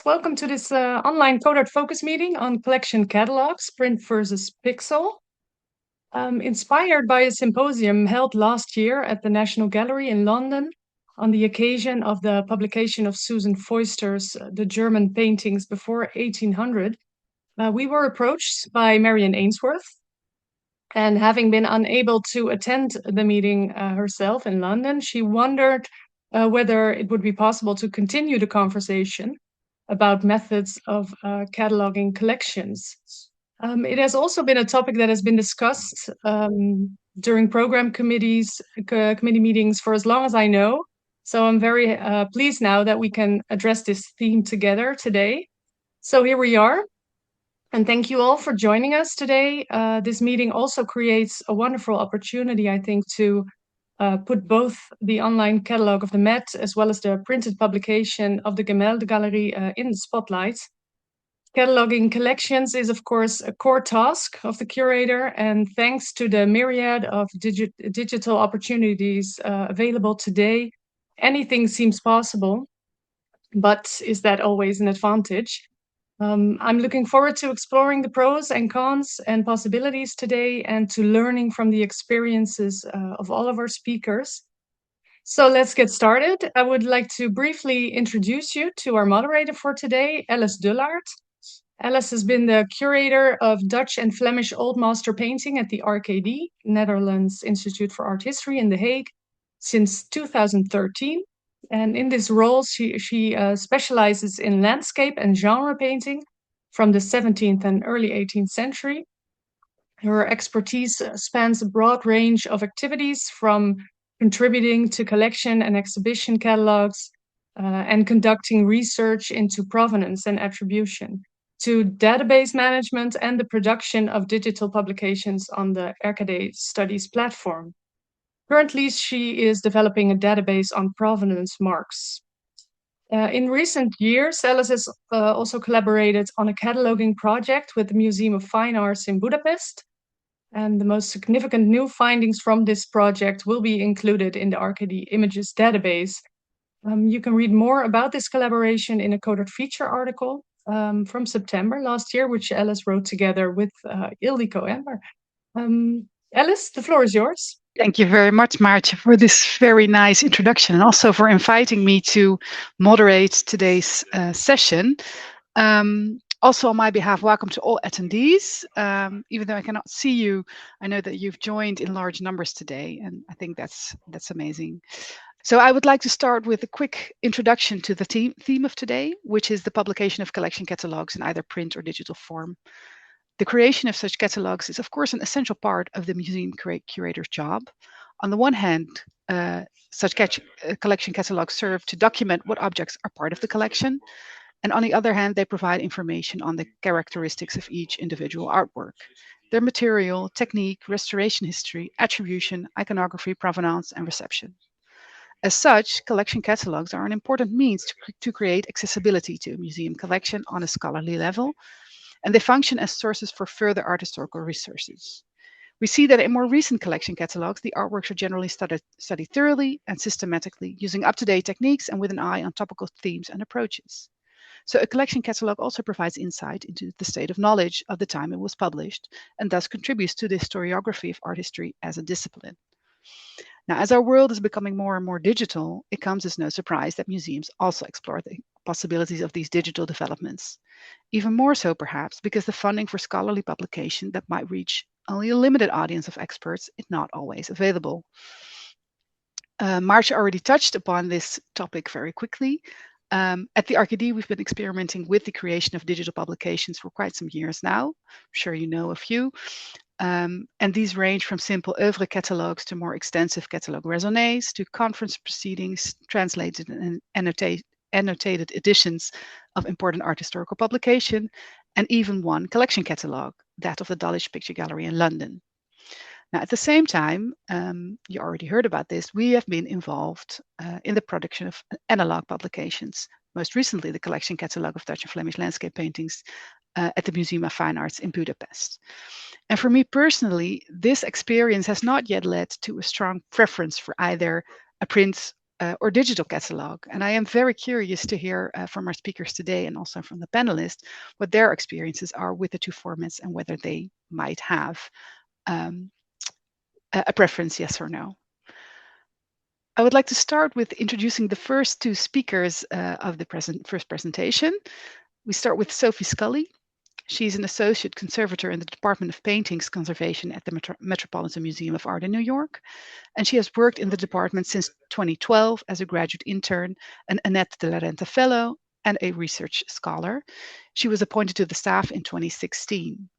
Welcome to this online CODARTfocus meeting on collection catalogues, print versus pixel. Inspired by a symposium held last year at the National Gallery in London on the occasion of the publication of Susan Foister's The German Paintings Before 1800, we were approached by Marian Ainsworth. And having been unable to attend the meeting herself in London, she wondered whether it would be possible to continue the conversation about methods of cataloging collections. It has also been a topic that has been discussed during program committee meetings for as long as I know. So I'm very pleased now that we can address this theme together today. So here we are. And thank you all for joining us today. This meeting also creates a wonderful opportunity, I think, to put both the online catalog of the Met as well as the printed publication of the Gemäldegalerie in the spotlight. Cataloging collections is, of course, a core task of the curator, and thanks to the myriad of digital opportunities available today, anything seems possible. But is that always an advantage? I'm looking forward to exploring the pros and cons and possibilities today and to learning from the experiences of all of our speakers. So let's get started. I would like to briefly introduce you to our moderator for today, Alice Dullaert. Alice has been the curator of Dutch and Flemish Old Master painting at the RKD, Netherlands Institute for Art History in The Hague, since 2013. And in this role, she specializes in landscape and genre painting from the 17th and early 18th century. Her expertise spans a broad range of activities from contributing to collection and exhibition catalogues and conducting research into provenance and attribution, to database management and the production of digital publications on the RKD Studies platform. Currently, she is developing a database on provenance marks. In recent years, Alice has also collaborated on a cataloging project with the Museum of Fine Arts in Budapest. And the most significant new findings from this project will be included in the RKD Images database. You can read more about this collaboration in a CODART feature article from September last year, which Alice wrote together with Ildiko Emmer. Alice, the floor is yours. Thank you very much, Maartje, for this very nice introduction and also for inviting me to moderate today's session. Also, on my behalf, welcome to all attendees. Even though I cannot see you, I know that you've joined in large numbers today, and I think that's amazing. So I would like to start with a quick introduction to the theme of today, which is the publication of collection catalogues in either print or digital form. The creation of such catalogues is, of course, an essential part of the museum curator's job. On the one hand, such collection catalogues serve to document what objects are part of the collection. And on the other hand, they provide information on the characteristics of each individual artwork, their material, technique, restoration history, attribution, iconography, provenance, and reception. As such, collection catalogues are an important means to create accessibility to a museum collection on a scholarly level, and they function as sources for further art historical resources. We see that in more recent collection catalogues, the artworks are generally studied thoroughly and systematically, using up-to-date techniques and with an eye on topical themes and approaches. So a collection catalogue also provides insight into the state of knowledge of the time it was published, and thus contributes to the historiography of art history as a discipline. Now, as our world is becoming more and more digital, it comes as no surprise that museums also explore the possibilities of these digital developments. Even more so, perhaps, because the funding for scholarly publication that might reach only a limited audience of experts is not always available. Maartje already touched upon this topic very quickly. At the RKD, we've been experimenting with the creation of digital publications for quite some years now. I'm sure you know a few. And these range from simple oeuvre catalogues to more extensive catalogue raisonnés, to conference proceedings, translated and annotated editions of important art historical publication, and even one collection catalogue, that of the Dulwich Picture Gallery in London. Now, at the same time, you already heard about this, we have been involved in the production of analog publications, most recently the collection catalogue of Dutch and Flemish landscape paintings at the Museum of Fine Arts in Budapest. And for me personally, this experience has not yet led to a strong preference for either a print or digital catalog. And I am very curious to hear from our speakers today and also from the panelists what their experiences are with the two formats and whether they might have a preference, yes or no. I would like to start with introducing the first two speakers of the first presentation. We start with Sophie Scully. She's an associate conservator in the Department of Paintings Conservation at the Metropolitan Museum of Art in New York. And she has worked in the department since 2012 as a graduate intern, an Annette de la Renta Fellow, and a research scholar. She was appointed to the staff in 2016.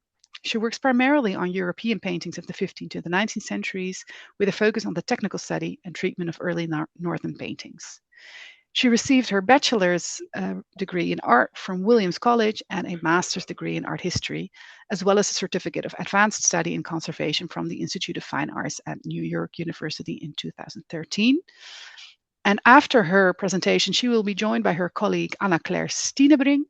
She works primarily on European paintings of the 15th to the 19th centuries, with a focus on the technical study and treatment of early Northern paintings. She received her bachelor's degree in art from Williams College and a master's degree in art history, as well as a certificate of advanced study in conservation from the Institute of Fine Arts at New York University in 2013. And after her presentation, she will be joined by her colleague Anna-Claire Stinebring.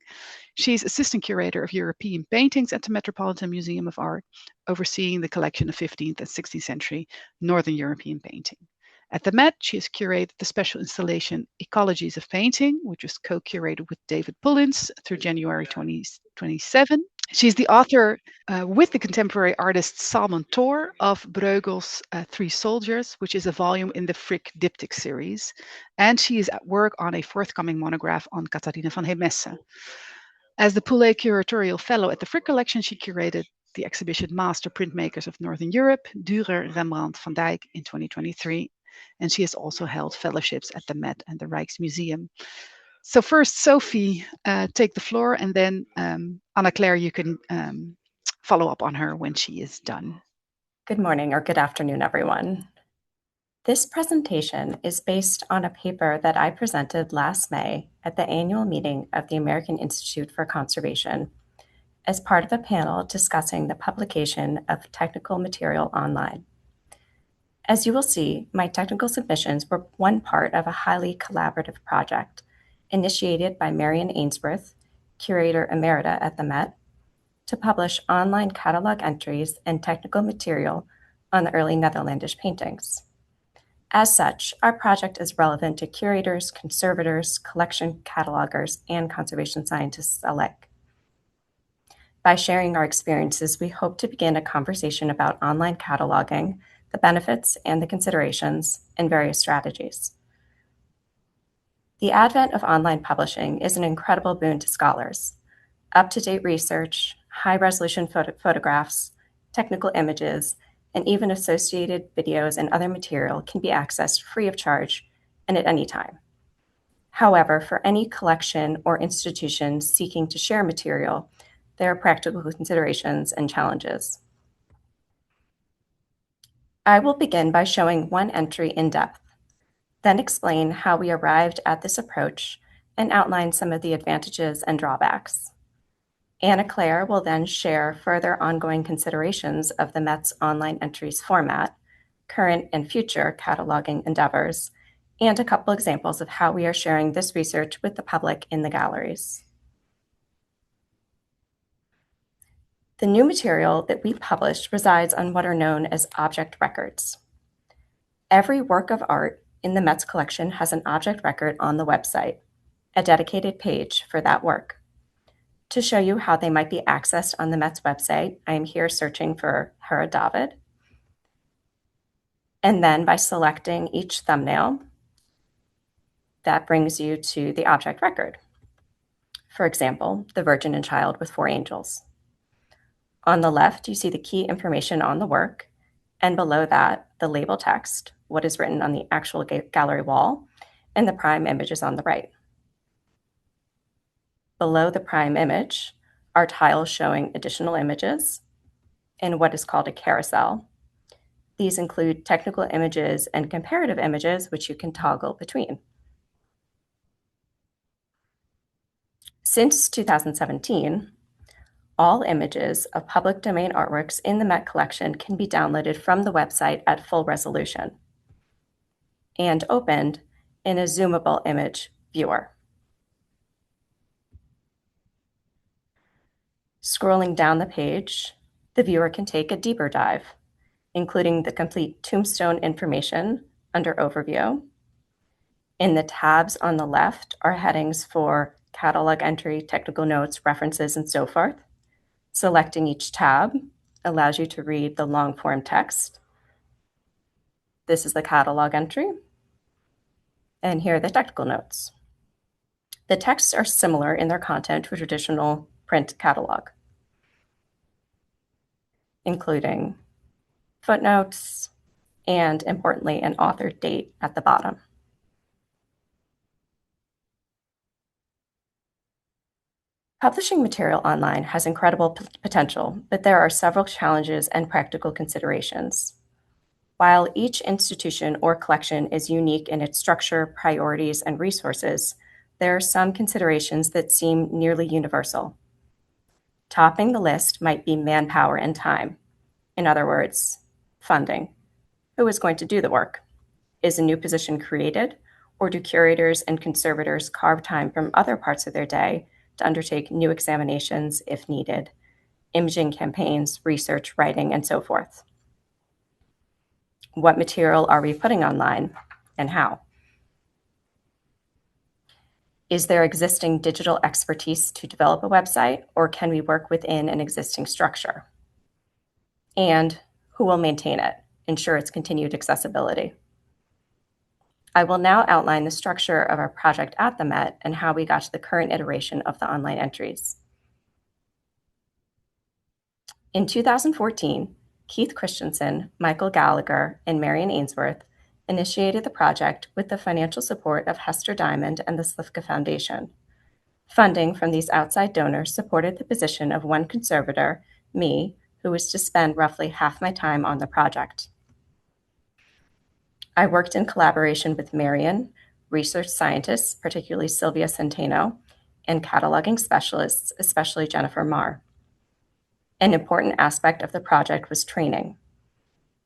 She's assistant curator of European paintings at the Metropolitan Museum of Art, overseeing the collection of 15th and 16th century Northern European painting. At the Met, she has curated the special installation Ecologies of Painting, which was co-curated with David Pullins through January 2027. She's the author with the contemporary artist Salman Tor of Breugel's Three Soldiers, which is a volume in the Frick Diptych series. And she is at work on a forthcoming monograph on Catharina van Hemesse. As the Poulet Curatorial Fellow at the Frick Collection, she curated the exhibition Master Printmakers of Northern Europe, Dürer, Rembrandt, Van Dyck in 2023. And she has also held fellowships at the Met and the Rijksmuseum. So first, Sophie, take the floor, and then Anna-Claire, you can follow up on her when she is done. Good morning or good afternoon, everyone. This presentation is based on a paper that I presented last May at the annual meeting of the American Institute for Conservation as part of a panel discussing the publication of technical material online. As you will see, my technical submissions were one part of a highly collaborative project initiated by Marion Ainsworth, Curator Emerita at the Met, to publish online catalog entries and technical material on the early Netherlandish paintings. As such, our project is relevant to curators, conservators, collection catalogers, and conservation scientists alike. By sharing our experiences, we hope to begin a conversation about online cataloging, the benefits and the considerations, and various strategies. The advent of online publishing is an incredible boon to scholars. Up-to-date research, high-resolution photographs, technical images, and even associated videos and other material can be accessed free of charge and at any time. However, for any collection or institution seeking to share material, there are practical considerations and challenges. I will begin by showing one entry in depth, then explain how we arrived at this approach and outline some of the advantages and drawbacks. Anna-Claire will then share further ongoing considerations of the Met's online entries format, current and future cataloging endeavors, and a couple examples of how we are sharing this research with the public in the galleries. The new material that we published resides on what are known as object records. Every work of art in the Met's collection has an object record on the website, a dedicated page for that work. To show you how they might be accessed on the Met's website, I am here searching for Hera David. And then by selecting each thumbnail, that brings you to the object record. For example, the Virgin and Child with Four Angels. On the left, you see the key information on the work, and below that, the label text, what is written on the actual gallery wall, and the prime image is on the right. Below the prime image are tiles showing additional images and what is called a carousel. These include technical images and comparative images, which you can toggle between. Since 2017, all images of public domain artworks in the Met collection can be downloaded from the website at full resolution and opened in a zoomable image viewer. Scrolling down the page, the viewer can take a deeper dive, including the complete tombstone information under Overview, In the tabs on the left are headings for catalog entry, technical notes, references, and so forth. Selecting each tab allows you to read the long-form text. This is the catalog entry, and here are the technical notes. The texts are similar in their content to a traditional print catalog, including footnotes and, importantly, an author date at the bottom. Publishing material online has incredible potential, but there are several challenges and practical considerations. While each institution or collection is unique in its structure, priorities, and resources, there are some considerations that seem nearly universal. Topping the list might be manpower and time. In other words, funding. Who is going to do the work? Is a new position created, or do curators and conservators carve time from other parts of their day to undertake new examinations if needed, imaging campaigns, research, writing, and so forth? What material are we putting online, and how? Is there existing digital expertise to develop a website, or can we work within an existing structure? And who will maintain it, ensure its continued accessibility? I will now outline the structure of our project at the Met and how we got to the current iteration of the online entries. In 2014, Keith Christensen, Michael Gallagher, and Marion Ainsworth initiated the project with the financial support of Hester Diamond and the Slivka Foundation. Funding from these outside donors supported the position of one conservator, me, who was to spend roughly half my time on the project. I worked in collaboration with Marion, research scientists, particularly Sylvia Centeno, and cataloging specialists, especially Jennifer Marr. An important aspect of the project was training.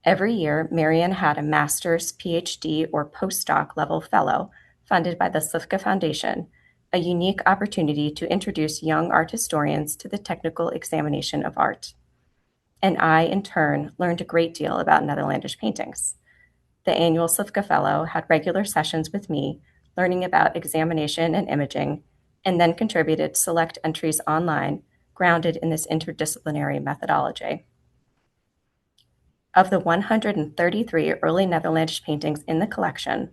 Every year, Marion had a master's, PhD, or postdoc level fellow funded by the Slivka Foundation, a unique opportunity to introduce young art historians to the technical examination of art. And I, in turn, learned a great deal about Netherlandish paintings. The annual Slivka Fellow had regular sessions with me, learning about examination and imaging, and then contributed select entries online, grounded in this interdisciplinary methodology. Of the 133 early Netherlandish paintings in the collection,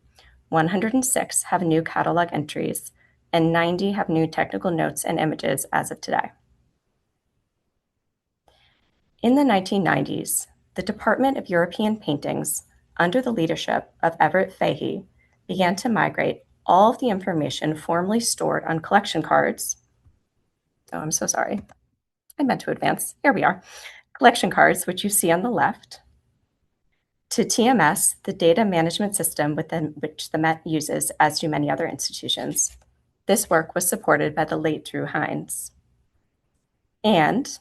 106 have new catalog entries, and 90 have new technical notes and images as of today. In the 1990s, the Department of European Paintings, under the leadership of Everett Fahey, began to migrate all of the information formerly stored on collection cards. Oh, I'm so sorry. I meant to advance. Here we are. Collection cards, which you see on the left, to TMS, the data management system within which the Met uses, as do many other institutions. This work was supported by the late Drew Hines. And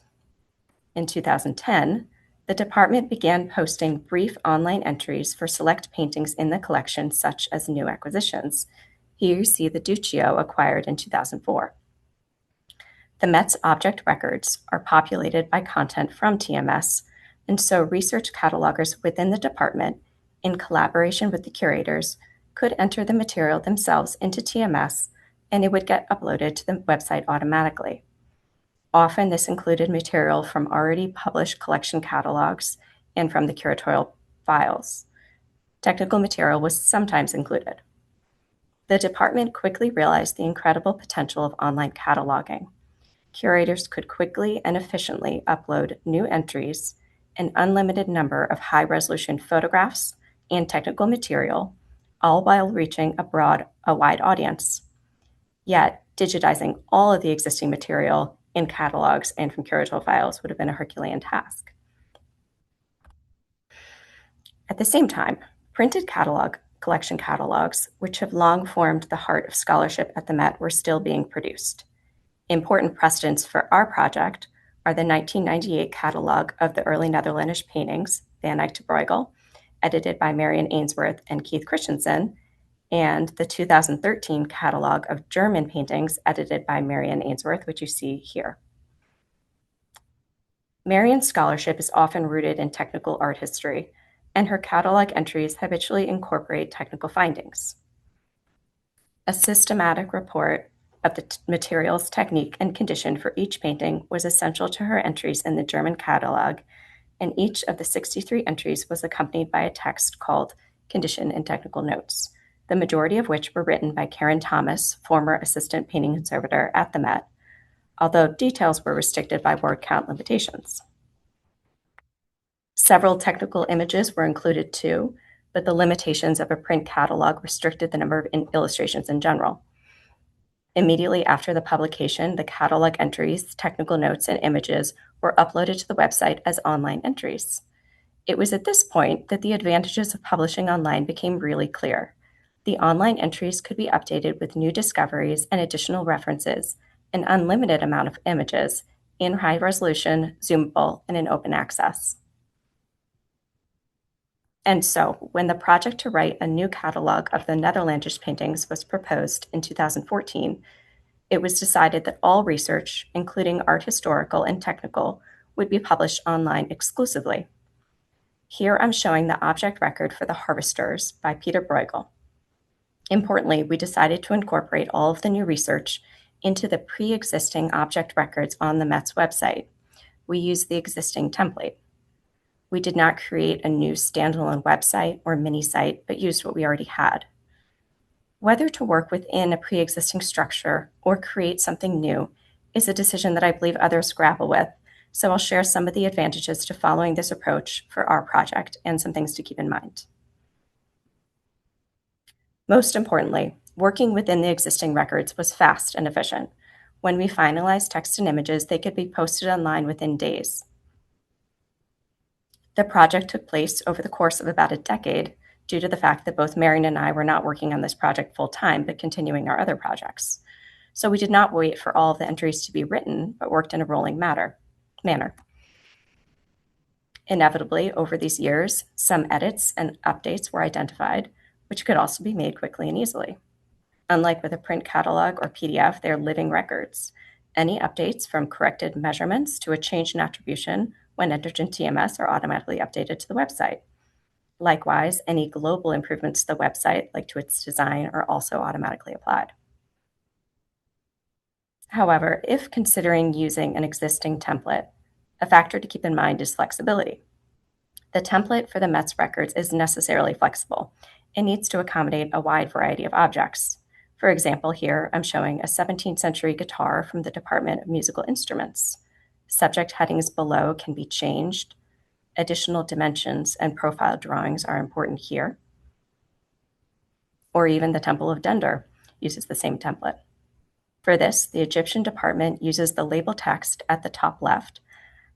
in 2010, the department began posting brief online entries for select paintings in the collection, such as new acquisitions. Here you see the Duccio acquired in 2004. The Met's object records are populated by content from TMS, and so research catalogers within the department, in collaboration with the curators, could enter the material themselves into TMS, and it would get uploaded to the website automatically. Often this included material from already published collection catalogs and from the curatorial files. Technical material was sometimes included. The department quickly realized the incredible potential of online cataloging. Curators could quickly and efficiently upload new entries, an unlimited number of high-resolution photographs and technical material, all while reaching a wide audience. Yet, digitizing all of the existing material in catalogs and from curatorial files would have been a Herculean task. At the same time, printed collection catalogs, which have long formed the heart of scholarship at the Met, were still being produced. Important precedents for our project are the 1998 catalog of the early Netherlandish paintings, Van Eyck to Bruegel, edited by Marion Ainsworth and Keith Christensen, and the 2013 catalog of German paintings edited by Marion Ainsworth, which you see here. Marion's scholarship is often rooted in technical art history, and her catalog entries habitually incorporate technical findings. A systematic report of the materials, technique, and condition for each painting was essential to her entries in the German catalogue, and each of the 63 entries was accompanied by a text called Condition and Technical Notes, the majority of which were written by Karen Thomas, former assistant painting conservator at the Met, although details were restricted by word count limitations. Several technical images were included too, but the limitations of a print catalog restricted the number of illustrations in general. Immediately after the publication, the catalog entries, technical notes, and images were uploaded to the website as online entries. It was at this point that the advantages of publishing online became really clear. The online entries could be updated with new discoveries and additional references, an unlimited amount of images, in high resolution, zoomable, and in open access. And so, when the project to write a new catalog of the Netherlandish paintings was proposed in 2014, it was decided that all research, including art historical and technical, would be published online exclusively. Here I'm showing the object record for The Harvesters by Peter Bruegel. Importantly, we decided to incorporate all of the new research into the pre-existing object records on the Met's website. We used the existing template. We did not create a new standalone website or mini site, but used what we already had. Whether to work within a pre-existing structure or create something new is a decision that I believe others grapple with, so I'll share some of the advantages to following this approach for our project and some things to keep in mind. Most importantly, working within the existing records was fast and efficient. When we finalized text and images, they could be posted online within days. The project took place over the course of about a decade due to the fact that both Marion and I were not working on this project full-time, but continuing our other projects. So we did not wait for all of the entries to be written, but worked in a rolling manner. Inevitably, over these years, some edits and updates were identified, which could also be made quickly and easily. Unlike with a print catalog or PDF, they are living records. Any updates from corrected measurements to a change in attribution when entered in TMS are automatically updated to the website. Likewise, any global improvements to the website, like to its design, are also automatically applied. However, if considering using an existing template, a factor to keep in mind is flexibility. The template for the Met's records is necessarily flexible. It needs to accommodate a wide variety of objects. For example, here I'm showing a 17th century guitar from the Department of Musical Instruments. Subject headings below can be changed. Additional dimensions and profile drawings are important here. Or even the Temple of Dender uses the same template. For this, the Egyptian department uses the label text at the top left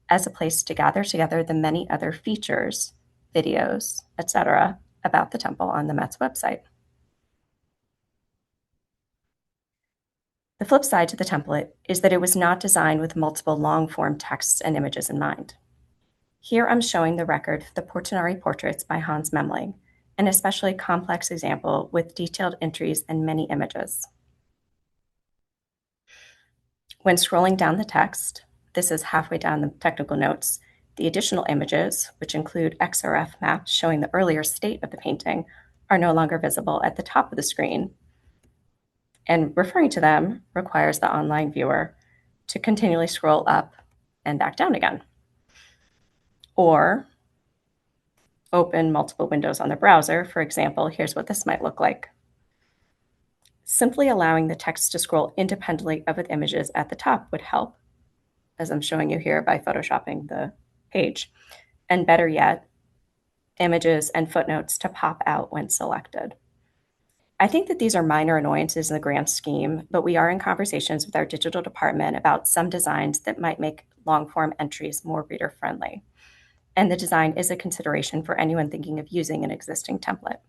as a place to gather together the many other features, videos, etc., about the temple on the Met's website. The flip side to the template is that it was not designed with multiple long-form texts and images in mind. Here I'm showing the record for the Portinari portraits by Hans Memling, an especially complex example with detailed entries and many images. When scrolling down the text, this is halfway down the technical notes, the additional images, which include XRF maps showing the earlier state of the painting, are no longer visible at the top of the screen. And referring to them requires the online viewer to continually scroll up and back down again. Or open multiple windows on the browser. For example, here's what this might look like. Simply allowing the text to scroll independently of the images at the top would help, as I'm showing you here by photoshopping the page. And better yet, images and footnotes to pop out when selected. I think that these are minor annoyances in the grand scheme, but we are in conversations with our digital department about some designs that might make long-form entries more reader-friendly. And the design is a consideration for anyone thinking of using an existing template.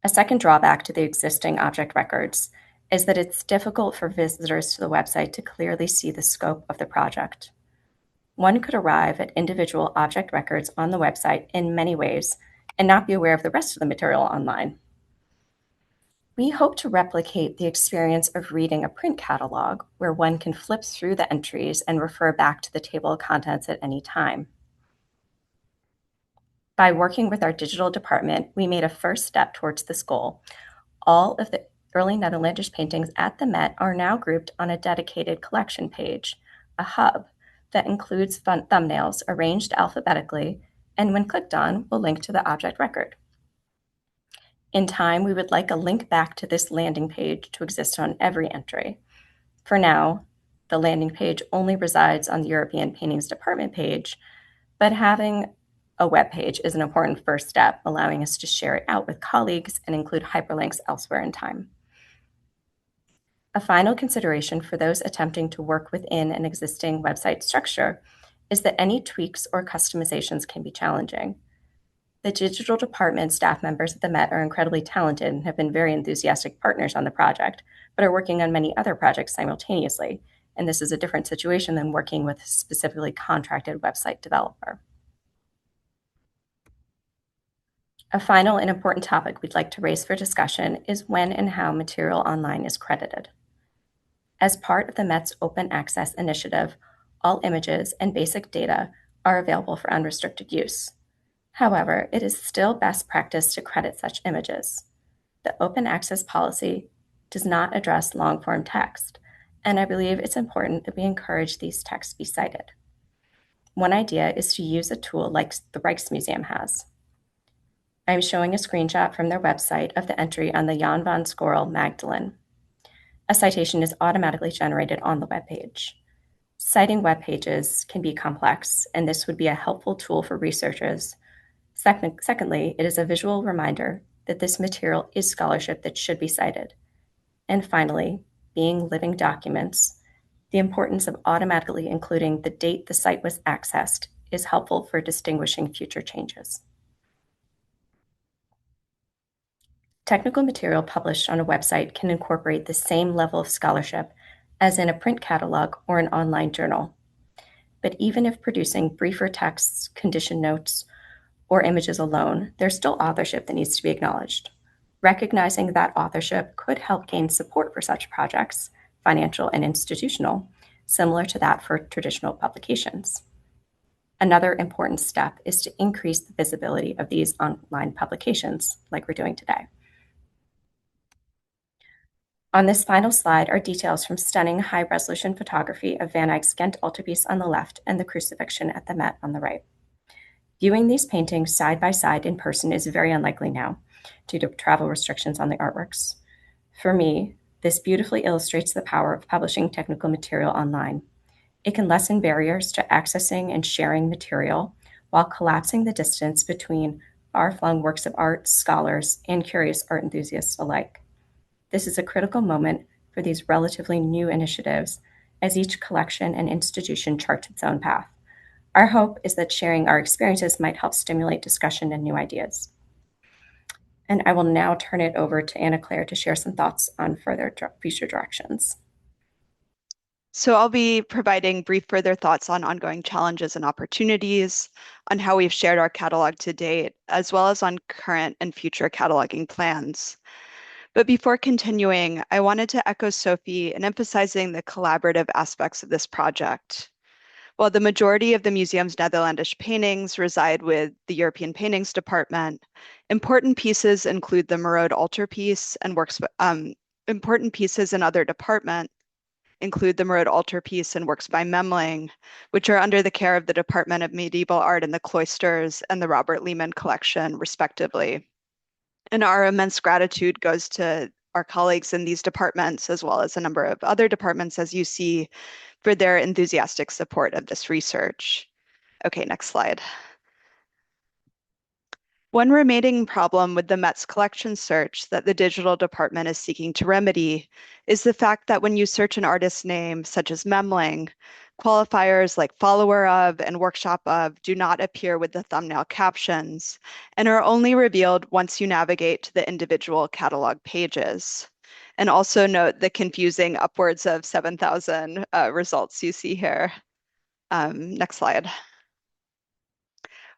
A second drawback to the existing object records is that it's difficult for visitors to the website to clearly see the scope of the project. One could arrive at individual object records on the website in many ways and not be aware of the rest of the material online. We hope to replicate the experience of reading a print catalog where one can flip through the entries and refer back to the table of contents at any time. By working with our digital department, we made a first step towards this goal. All of the early Netherlandish paintings at the Met are now grouped on a dedicated collection page, a hub, that includes thumbnails arranged alphabetically, and when clicked on, will link to the object record. In time, we would like a link back to this landing page to exist on every entry. For now, the landing page only resides on the European Paintings Department page, but having a web page is an important first step, allowing us to share it out with colleagues and include hyperlinks elsewhere in time. A final consideration for those attempting to work within an existing website structure is that any tweaks or customizations can be challenging. The digital department staff members at the Met are incredibly talented and have been very enthusiastic partners on the project, but are working on many other projects simultaneously, and this is a different situation than working with a specifically contracted website developer. A final and important topic we'd like to raise for discussion is when and how material online is credited. As part of the Met's Open Access Initiative, all images and basic data are available for unrestricted use. However, it is still best practice to credit such images. The open access policy does not address long-form text, and I believe it's important that we encourage these texts be cited. One idea is to use a tool like the Rijksmuseum has. I'm showing a screenshot from their website of the entry on the Jan van Scorel Magdalene. A citation is automatically generated on the webpage. Citing web pages can be complex, and this would be a helpful tool for researchers. Secondly, it is a visual reminder that this material is scholarship that should be cited. And finally, being living documents, the importance of automatically including the date the site was accessed is helpful for distinguishing future changes. Technical material published on a website can incorporate the same level of scholarship as in a print catalog or an online journal. But even if producing briefer texts, condition notes, or images alone, there's still authorship that needs to be acknowledged. Recognizing that authorship could help gain support for such projects, financial and institutional, similar to that for traditional publications. Another important step is to increase the visibility of these online publications, like we're doing today. On this final slide are details from stunning high-resolution photography of Van Eyck's Ghent altarpiece on the left and the Crucifixion at the Met on the right. Viewing these paintings side by side in person is very unlikely now, due to travel restrictions on the artworks. For me, this beautifully illustrates the power of publishing technical material online. It can lessen barriers to accessing and sharing material while collapsing the distance between far-flung works of art, scholars, and curious art enthusiasts alike. This is a critical moment for these relatively new initiatives as each collection and institution charts its own path. Our hope is that sharing our experiences might help stimulate discussion and new ideas. And I will now turn it over to Anna Claire to share some thoughts on future directions. So I'll be providing brief further thoughts on ongoing challenges and opportunities, on how we've shared our catalog to date, as well as on current and future cataloging plans. But before continuing, I wanted to echo Sophie in emphasizing the collaborative aspects of this project. While the majority of the museum's Netherlandish paintings reside with the European Paintings Department, important pieces include the Merode altarpiece and important pieces in other departments include the Merode altarpiece and works by Memling, which are under the care of the Department of Medieval Art in the Cloisters and the Robert Lehman Collection, respectively. And our immense gratitude goes to our colleagues in these departments, as well as a number of other departments, as you see, for their enthusiastic support of this research. Okay, next slide. One remaining problem with the Met's collection search that the digital department is seeking to remedy is the fact that when you search an artist's name, such as Memling, qualifiers like follower of and workshop of do not appear with the thumbnail captions and are only revealed once you navigate to the individual catalog pages. And also note the confusing upwards of 7,000 results you see here. Next slide.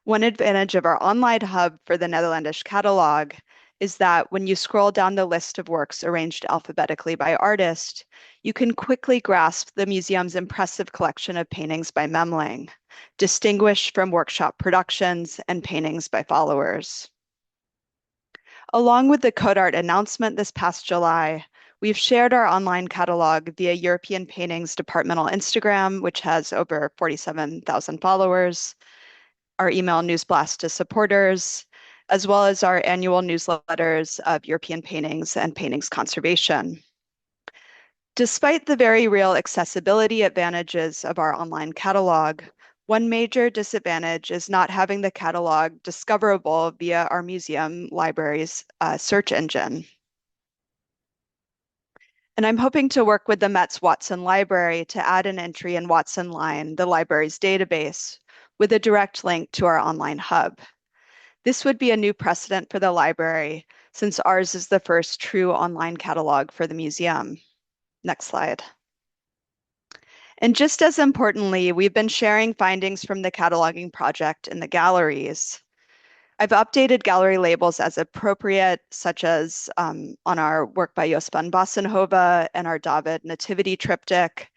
One advantage of our online hub for the Netherlandish catalog is that when you scroll down the list of works arranged alphabetically by artist, you can quickly grasp the museum's impressive collection of paintings by Memling, distinguished from workshop productions and paintings by followers. Along with the CODART announcement this past July, we've shared our online catalog via European Paintings departmental Instagram, which has over 47,000 followers, our email news blast to supporters, as well as our annual newsletters of European Paintings and Paintings Conservation. Despite the very real accessibility advantages of our online catalog, one major disadvantage is not having the catalog discoverable via our museum library's search engine. And I'm hoping to work with the Met's Watson Library to add an entry in Watson Line, the library's database, with a direct link to our online hub. This would be a new precedent for the library, since ours is the first true online catalog for the museum. Next slide. And just as importantly, we've been sharing findings from the cataloging project in the galleries. I've updated gallery labels as appropriate, such as on our work by Jos van Bassenhove and our David Nativity triptych.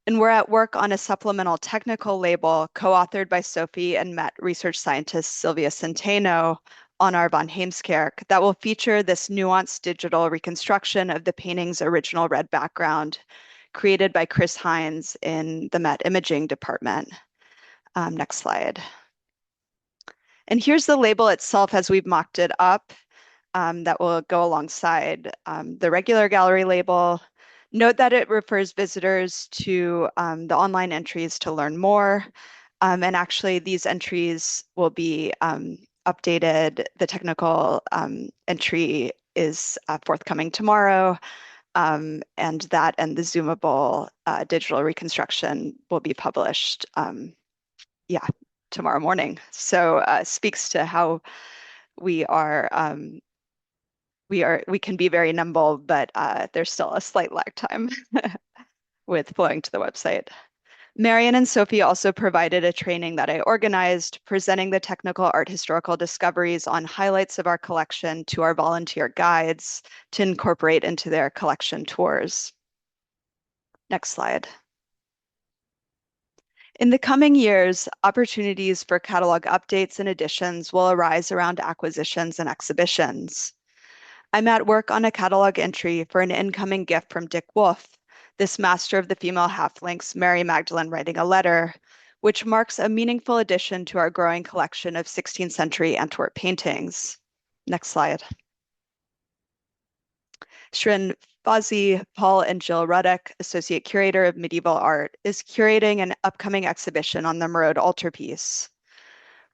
And we're at work on a supplemental technical label co-authored by Sophie and Met research scientist Sylvia Centeno on our Van Heemskerk that will feature this nuanced digital reconstruction of the painting's original red background created by Chris Hines in the Met Imaging Department. Next slide. And here's the label itself as we've mocked it up that will go alongside the regular gallery label. Note that it refers visitors to the online entries to learn more. And actually, these entries will be updated. The technical entry is forthcoming tomorrow. And that and the zoomable digital reconstruction will be published, tomorrow morning. So speaks to how we can be very nimble, but there's still a slight lag time with flowing to the website. Marian and Sophie also provided a training that I organized, presenting the technical art historical discoveries on highlights of our collection to our volunteer guides to incorporate into their collection tours. Next slide. In the coming years, opportunities for catalog updates and additions will arise around acquisitions and exhibitions. I'm at work on a catalog entry for an incoming gift from Dick Wolf, this master of the female half-links, Mary Magdalene writing a letter, which marks a meaningful addition to our growing collection of 16th century Antwerp paintings. Next slide. Shirin Fawzi, Paul and Jill Ruddock, Associate Curator of Medieval Art, is curating an upcoming exhibition on the Merode altarpiece.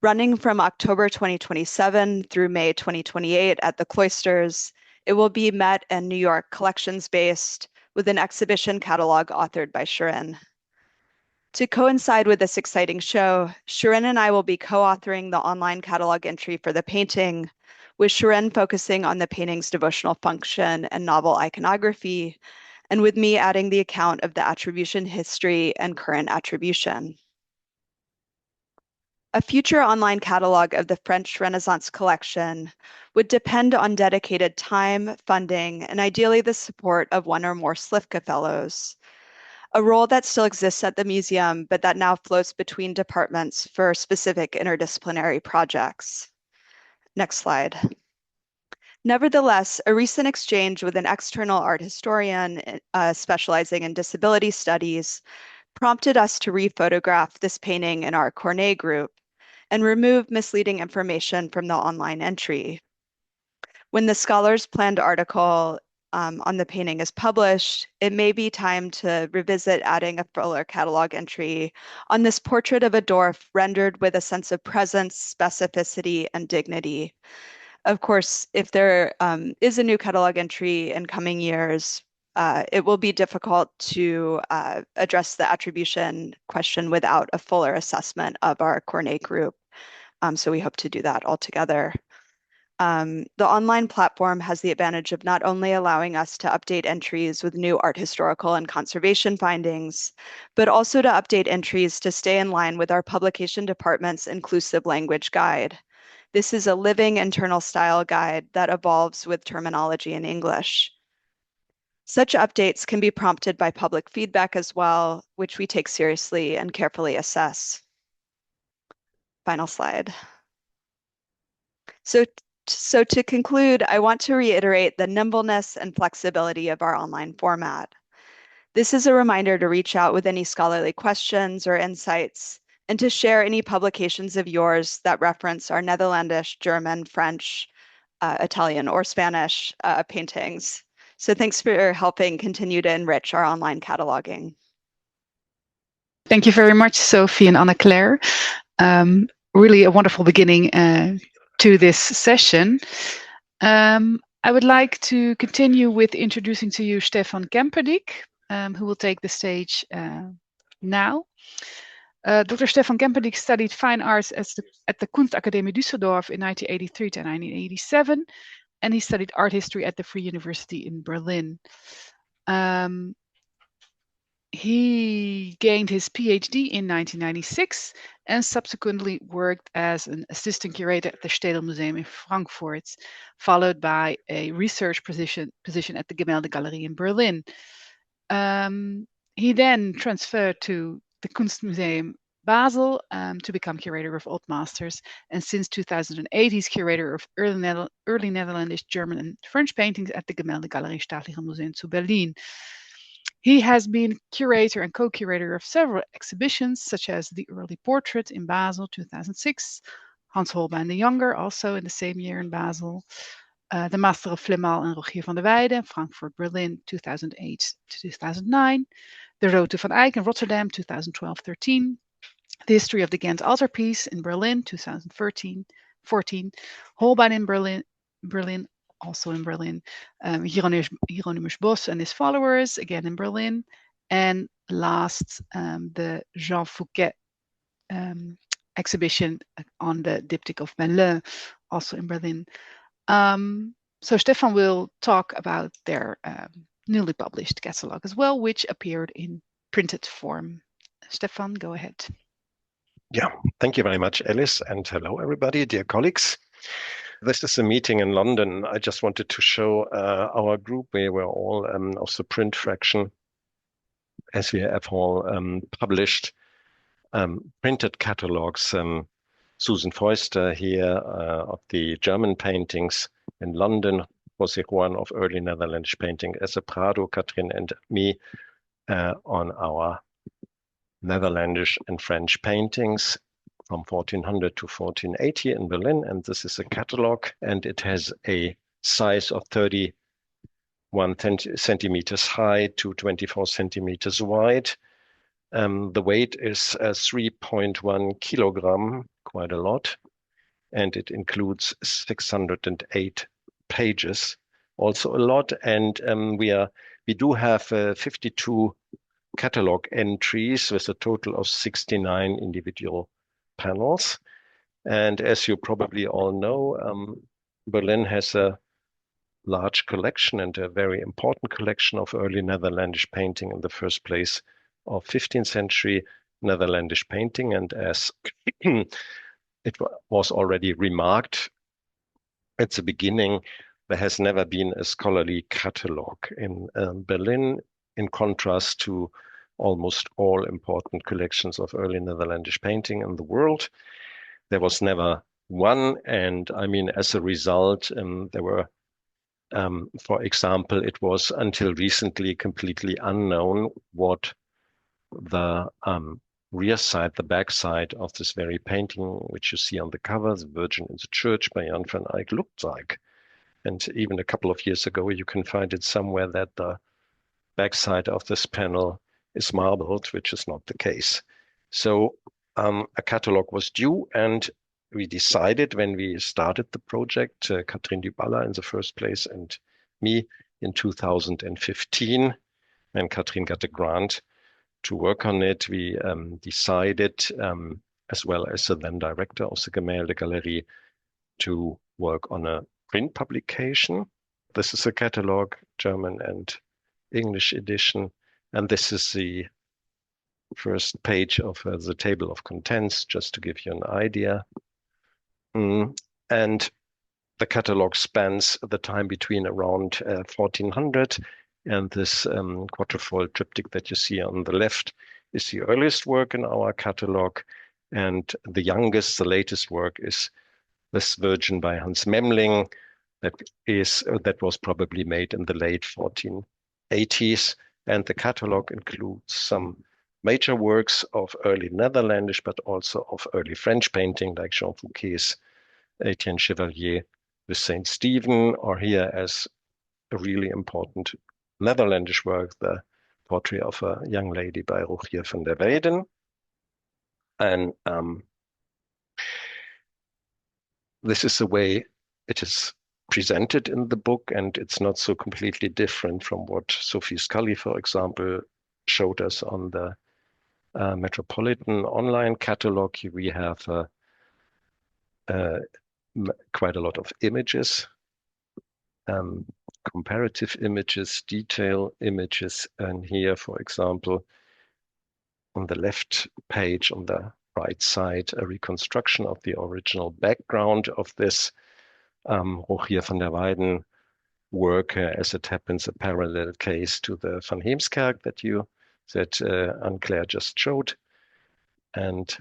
Running from October 2027 through May 2028 at the Cloisters, it will be Met and New York collections-based with an exhibition catalog authored by Shirin. To coincide with this exciting show, Shirin and I will be co-authoring the online catalog entry for the painting, with Shirin focusing on the painting's devotional function and novel iconography, and with me adding the account of the attribution history and current attribution. A future online catalog of the French Renaissance collection would depend on dedicated time, funding, and ideally the support of one or more Slivka Fellows, a role that still exists at the museum, but that now floats between departments for specific interdisciplinary projects. Next slide. Nevertheless, a recent exchange with an external art historian specializing in disability studies prompted us to rephotograph this painting in our Cornet group and remove misleading information from the online entry. When the Scholars Planned article on the painting is published, it may be time to revisit adding a fuller catalog entry on this portrait of a dwarf rendered with a sense of presence, specificity, and dignity. Of course, if there is a new catalog entry in coming years, it will be difficult to address the attribution question without a fuller assessment of our Cornet group. So we hope to do that all together. The online platform has the advantage of not only allowing us to update entries with new art historical and conservation findings, but also to update entries to stay in line with our publication department's inclusive language guide. This is a living internal style guide that evolves with terminology in English. Such updates can be prompted by public feedback as well, which we take seriously and carefully assess. Final slide. So to conclude, I want to reiterate the nimbleness and flexibility of our online format. This is a reminder to reach out with any scholarly questions or insights, and to share any publications of yours that reference our Netherlandish, German, French, Italian, or Spanish paintings. So thanks for helping continue to enrich our online cataloging. Thank you very much, Sophie and Anne-Claire. Really a wonderful beginning to this session. I would like to continue with introducing to you Stephan Kemperdick, who will take the stage now. Dr. Stephan Kemperdick studied fine arts at the Kunstakademie Düsseldorf in 1983 to 1987, and he studied art history at the Free University in Berlin. He gained his PhD in 1996 and subsequently worked as an assistant curator at the Staatliche Museen in Frankfurt, followed by a research position at the Gemäldegalerie in Berlin. He then transferred to the Kunstmuseum Basel to become curator of Old Masters, and since 2008 he's curator of early Netherlandish, German and French paintings at the Gemäldegalerie Staatliche Museen zu Berlin. He has been curator and co-curator of several exhibitions, such as the Early Portrait in Basel 2006, Hans Holbein the Younger, also in the same year in Basel, the Master of Flemal and Rogier van der Weijden, Frankfurt, Berlin 2008 to 2009, the Rote van Eyck in Rotterdam 2012-13, the History of the Ghent Altarpiece in Berlin 2014, Holbein in Berlin, also in Berlin, Hieronymus Bosch and his followers, again in Berlin, and last, the Jean Fouquet exhibition on the diptych of Melun, also in Berlin. So Stephan will talk about their newly published catalogue as well, which appeared in printed form. Stephan, go ahead. Yeah, thank you very much, Alice, and hello everybody, dear colleagues. This is a meeting in London. I just wanted to show our group. We were all of the print fraction, as we have all published printed catalogues. Susan Feuster here of the German paintings in London, José Juan of early Netherlandish painting, Esse Prado, Katrin and me on our Netherlandish and French paintings from 1400 to 1480 in Berlin. And this is a catalogue, and it has a size of 31 centimeters high to 24 centimeters wide. The weight is 3.1 kilogram, quite a lot, and it includes 608 pages, also a lot. And we do have 52 catalogue entries with a total of 69 individual panels. And as you probably all know, Berlin has a large collection and a very important collection of early Netherlandish painting, in the first place of 15th century Netherlandish painting. And as it was already remarked at the beginning, there has never been a scholarly catalogue in Berlin, in contrast to almost all important collections of early Netherlandish painting in the world. There was never one, and I mean, as a result, there were, for example, it was until recently completely unknown what the rear side, the back side of this very painting, which you see on the cover, The Virgin in the Church by Jan van Eyck, looked like. And even a couple of years ago, you can find it somewhere that the back side of this panel is marbled, which is not the case. So a catalogue was due, and we decided when we started the project, Katrin Dybala in the first place and me in 2015, when Katrin got a grant to work on it, we decided, as well as the then director of the Gemäldegalerie, to work on a print publication. This is a catalogue, German and English edition, and this is the first page of the table of contents, just to give you an idea. And the catalogue spans the time between around 1400 And this quatrefold triptych that you see on the left is the earliest work in our catalogue. And the youngest, the latest work is this Virgin by Hans Memling that was probably made in the late 1480s. And the catalogue includes some major works of early Netherlandish, but also of early French painting, like Jean Fouquet's Etienne Chevalier with Saint Stephen, or here as a really important Netherlandish work, the portrait of a young lady by Rogier van der Weyden. And this is the way it is presented in the book, and it's not so completely different from what Sophie Scully, for example, showed us on the Metropolitan online catalog. We have quite a lot of images, comparative images, detail images, and here, for example, on the left page on the right side, a reconstruction of the original background of this Rogier van der Weyden work, as it happens, a parallel case to the Van Heemskerk that Anne-Claire just showed. And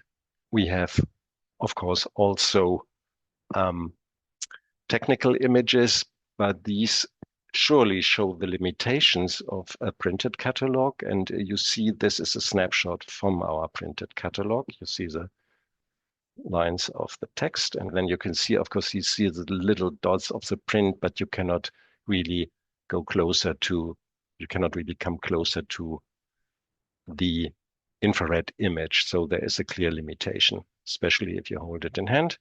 we have, of course, also technical images, but these surely show the limitations of a printed catalogue. And you see this is a snapshot from our printed catalogue. You see the lines of the text, and then you can see, of course, you see the little dots of the print, but you cannot really come closer to the infrared image. So there is a clear limitation, especially if you hold it in hand.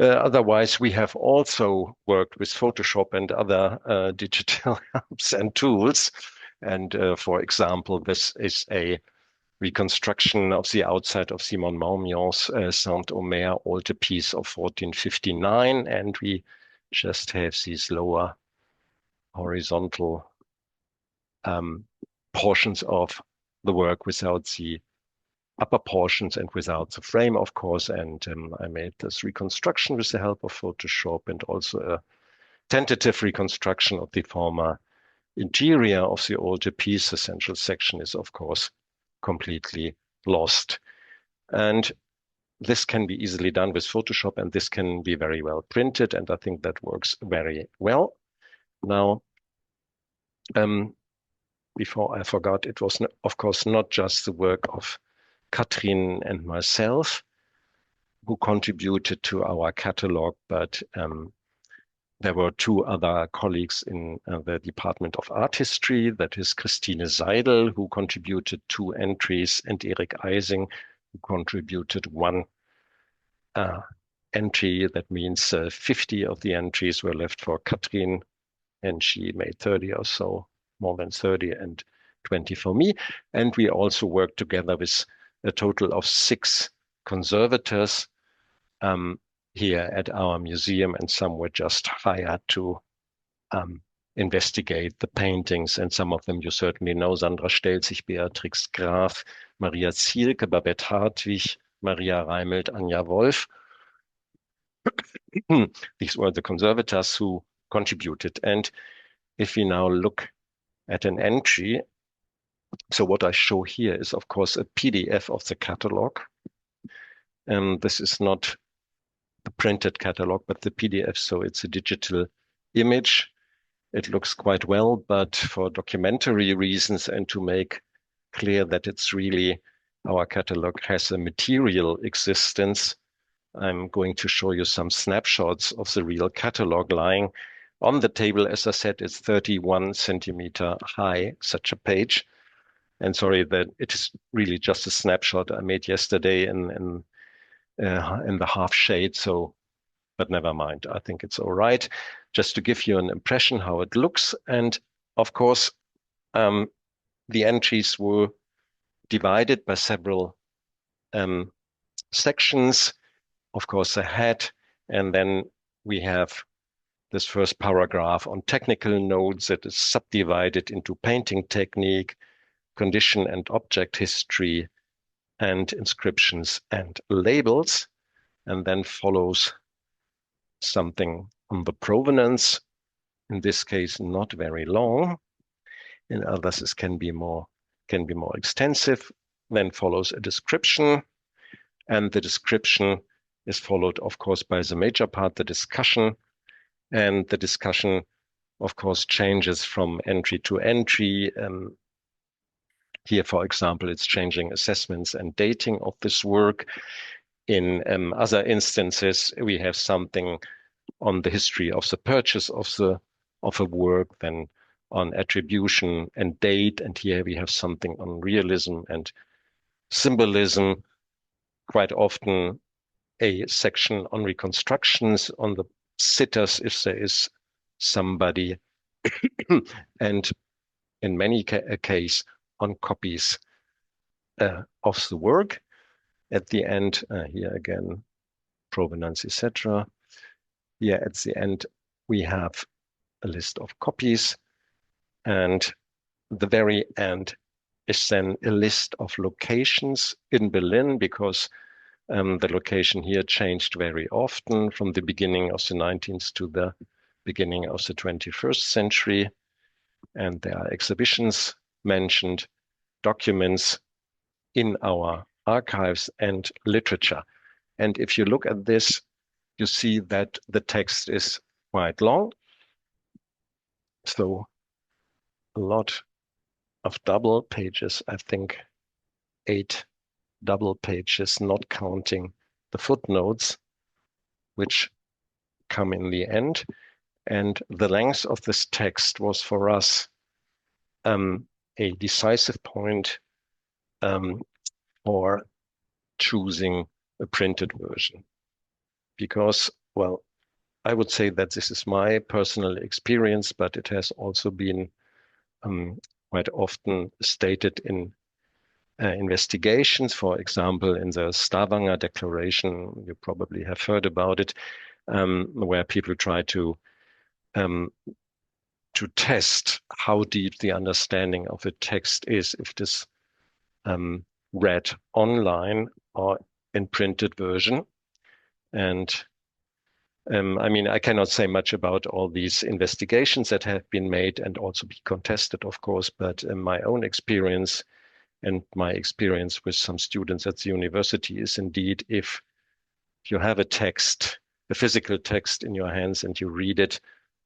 Otherwise, we have also worked with Photoshop and other digital apps and tools. And for example, this is a reconstruction of the outside of Simon Marmion's Saint-Omer altarpiece of 1459. And we just have these lower horizontal portions of the work without the upper portions and without the frame, of course. And I made this reconstruction with the help of Photoshop, and also a tentative reconstruction of the former interior of the altarpiece. The central section is, of course, completely lost. And this can be easily done with Photoshop, and this can be very well printed, and I think that works very well. Now, before I forgot, it was, of course, not just the work of Katrin and myself who contributed to our catalogue, but there were two other colleagues in the Department of Art History, that is Christine Seidel, who contributed 2 entries, and Erik Eising, who contributed 1 entry. That means 50 of the entries were left for Katrin, and she made 30 or so, more than 30, and 20 for me. And we also worked together with a total of 6 conservators here at our museum, and some were just hired to investigate the paintings, and some of them you certainly know: Sandra Stelzig, Beatrix Graf, Maria Zielke, Babette Hartwig, Maria Reimelt, Anja Wolf. These were the conservators who contributed. And if we now look at an entry, so what I show here is, of course, a PDF of the catalogue. This is not the printed catalogue, but the PDF, so it's a digital image. It looks quite well, but for documentary reasons and to make clear that it's really, our catalogue has a material existence, I'm going to show you some snapshots of the real catalogue lying on the table. As I said, it's 31 centimeter high, such a page. And sorry that it is really just a snapshot I made yesterday in the half shade. So, but never mind. I think it's all right. Just to give you an impression how it looks. And of course, the entries were divided by several sections. Of course, a head, and then we have this first paragraph on technical notes that is subdivided into painting technique, condition and object history, and inscriptions and labels. And then follows something on the provenance, in this case not very long. In others, it can be more extensive. Then follows a description, and the description is followed, of course, by the major part, the discussion. And the discussion, of course, changes from entry to entry. Here, for example, it's changing assessments and dating of this work. In other instances, we have something on the history of the purchase of a work, then on attribution and date. And here we have something on realism and symbolism. Quite often a section on reconstructions, on the sitters, if there is somebody, and in many cases on copies of the work. At the end, here again, provenance, etc. Here at the end, we have a list of copies, and the very end is then a list of locations in Berlin, because the location here changed very often from the beginning of the 19th to the beginning of the 21st century. And there are exhibitions mentioned, documents in our archives and literature. And if you look at this, you see that the text is quite long. So a lot of double pages, I think 8 double pages, not counting the footnotes, which come in the end. And the length of this text was for us a decisive point for choosing a printed version. Because, well, I would say that this is my personal experience, but it has also been quite often stated in investigations. For example, in the Stavanger Declaration, you probably have heard about it, where people try to test how deep the understanding of a text is, if it is read online or in printed version. And I mean, I cannot say much about all these investigations that have been made and also be contested, of course, but in my own experience and my experience with some students at the university is indeed, if you have a text, a physical text in your hands and you read it,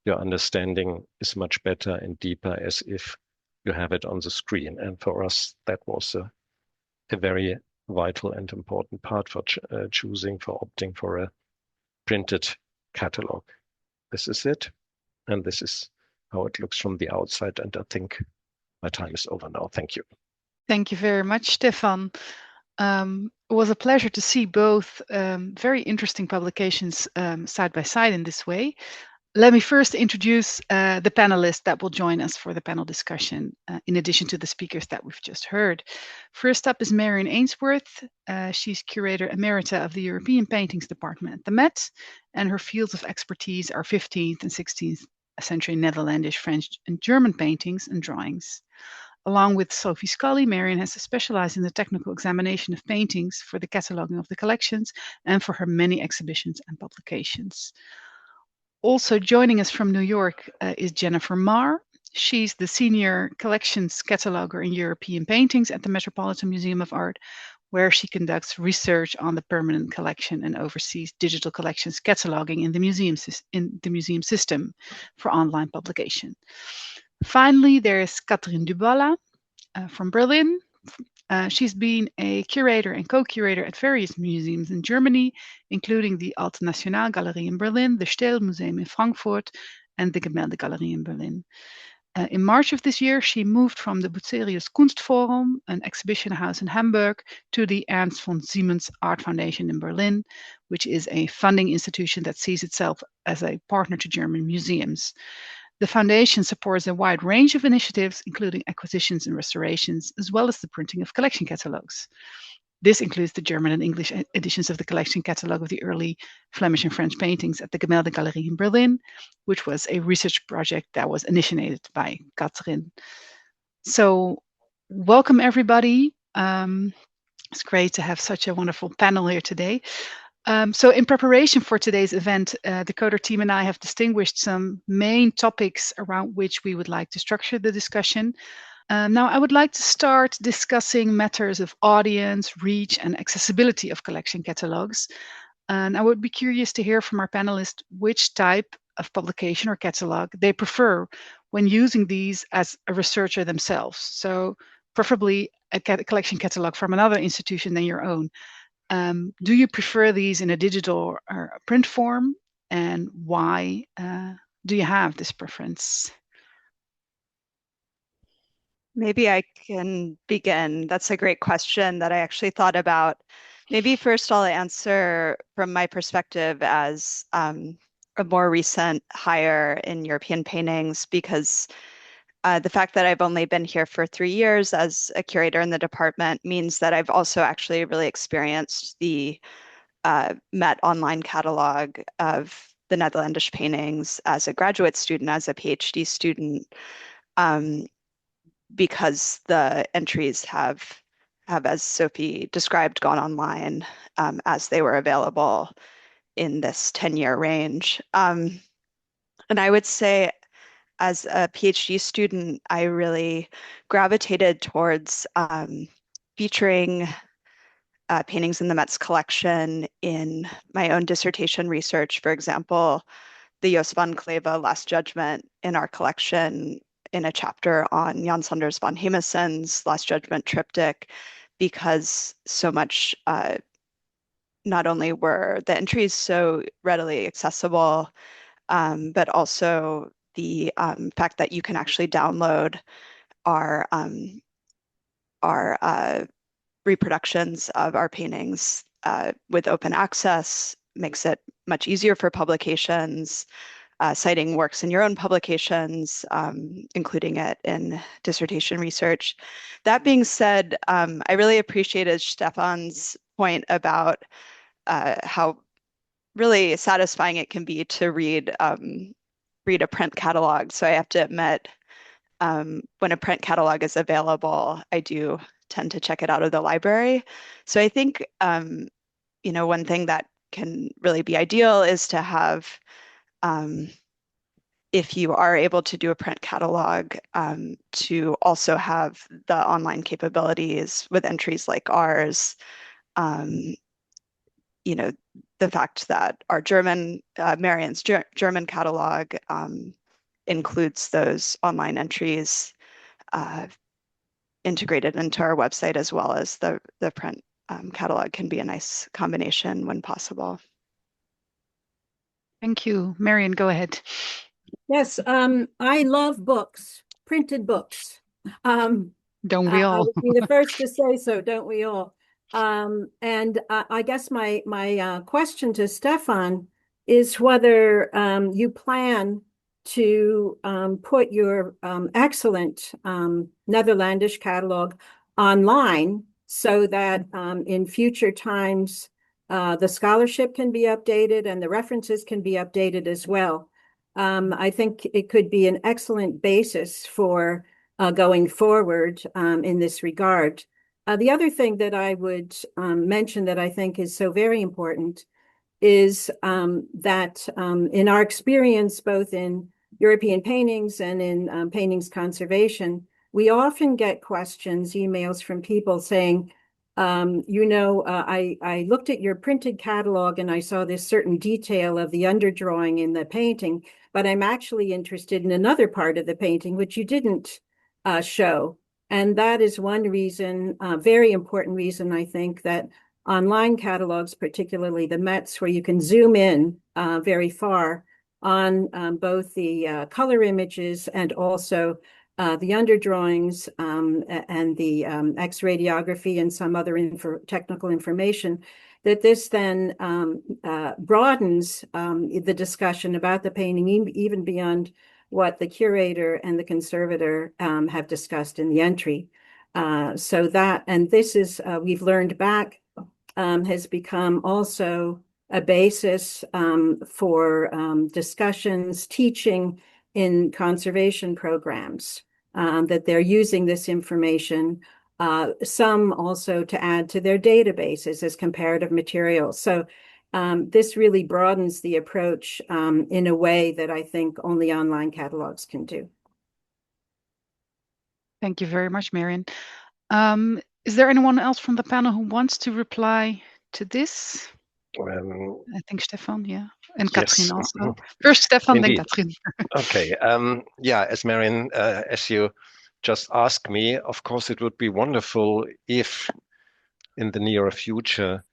your understanding is much better and deeper as if you have it on the screen. And for us, that was a very vital and important part for opting for a printed catalogue. This is it. And this is how it looks from the outside. And I think my time is over now. Thank you. Thank you very much, Stephan. It was a pleasure to see both very interesting publications side by side in this way. Let me first introduce the panelists that will join us for the panel discussion, in addition to the speakers that we've just heard. First up is Marion Ainsworth. She's Curator Emerita of the European Paintings Department at the Met, and her fields of expertise are 15th and 16th century Netherlandish, French, and German paintings and drawings. Along with Sophie Scully, Marion has specialized in the technical examination of paintings for the cataloging of the collections and for her many exhibitions and publications. Also joining us from New York is Jennifer Marr. She's the Senior Collections Cataloger in European Paintings at the Metropolitan Museum of Art, where she conducts research on the permanent collection and oversees digital collections cataloging in the museum system for online publication. Finally, there is Catherine Duballa from Berlin. She's been a curator and co-curator at various museums in Germany, including the Alte Nationalgalerie in Berlin, the Staatliche Museen in Frankfurt, and the Gemäldegalerie in Berlin. In March of this year, she moved from the Bucerius Kunstforum, an exhibition house in Hamburg, to the Ernst von Siemens Art Foundation in Berlin, which is a funding institution that sees itself as a partner to German museums. The foundation supports a wide range of initiatives, including acquisitions and restorations, as well as the printing of collection catalogues. This includes the German and English editions of the collection catalogue of the early Flemish and French paintings at the Gemäldegalerie in Berlin, which was a research project that was initiated by Catherine. So, welcome everybody. It's great to have such a wonderful panel here today. So in preparation for today's event, the CODAR team and I have distinguished some main topics around which we would like to structure the discussion. Now, I would like to start discussing matters of audience, reach, and accessibility of collection catalogues. And I would be curious to hear from our panelists which type of publication or catalog they prefer when using these as a researcher themselves. So preferably a collection catalog from another institution than your own. Do you prefer these in a digital or a print form? And why do you have this preference? Maybe I can begin. That's a great question that I actually thought about. Maybe first I'll answer from my perspective as a more recent hire in European paintings, because the fact that I've only been here for 3 years as a curator in the department means that I've also actually really experienced the Met online catalog of the Netherlandish paintings as a graduate student, as a PhD student, because the entries have, as Sophie described, gone online as they were available in this 10-year range. And I would say, as a PhD student, I really gravitated towards featuring paintings in the Met's collection in my own dissertation research. For example, the Jos van Cleve Last Judgment in our collection in a chapter on Jan Sanders van Hemesen's Last Judgment triptych, because so much, not only were the entries so readily accessible, but also the fact that you can actually download our reproductions of our paintings with open access makes it much easier for publications, citing works in your own publications, including it in dissertation research. That being said, I really appreciated Stephan's point about how really satisfying it can be to read a print catalog. So I have to admit, when a print catalog is available, I do tend to check it out of the library. So I think, one thing that can really be ideal is to have, if you are able to do a print catalog, to also have the online capabilities with entries like ours. The fact that our Marian's German catalog includes those online entries integrated into our website, as well as the print catalog, can be a nice combination when possible. Thank you. Marian, go ahead. Yes, I love books, printed books. Don't we I all? would be the first to say so, don't we all? And I guess my question to Stephan is whether you plan to put your excellent Netherlandish catalog online, so that in future times the scholarship can be updated and the references can be updated as well. I think it could be an excellent basis for going forward in this regard. The other thing that I would mention that I think is so very important is that in our experience, both in European paintings and in paintings conservation, we often get questions, emails from people saying, I looked at your printed catalog and I saw this certain detail of the underdrawing in the painting, but I'm actually interested in another part of the painting which you didn't show. And that is one reason, very important reason, I think, that online catalogs, particularly the Met's, where you can zoom in very far on both the color images and also the underdrawings and the X-radiography and some other technical information, that this then broadens the discussion about the painting even beyond what the curator and the conservator have discussed in the entry. So that, and this is, we've learned back, has become also a basis for discussions, teaching in conservation programs, that they're using this information, some also to add to their databases as comparative materials. So this really broadens the approach in a way that I think only online catalogs can do. Thank you very much, Marion. Is there anyone else from the panel who wants to reply to this? I think Stephan, yeah. And Yes. Catherine also. First Stephan, then Indeed. Catherine. Okay. Yeah, as Marion, as you just asked me, of course, it would be wonderful if in the near future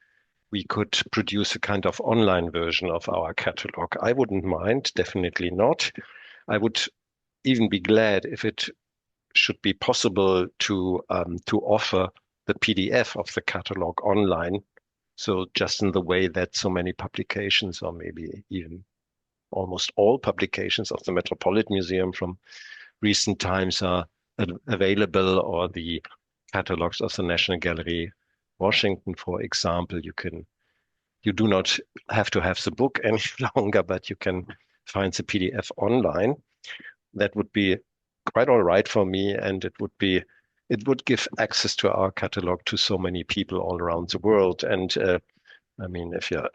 we could produce a kind of online version of our catalog. I wouldn't mind, definitely not. I would even be glad if it should be possible to offer the PDF of the catalog online. So just in the way that so many publications, or maybe even almost all publications of the Metropolitan Museum from recent times are available, or the catalogs of the National Gallery, Washington, for example. You do not have to have the book any longer, but you can find the PDF online. That would be quite all right for me, and it would give access to our catalog to so many people all around the world. And I mean, if you're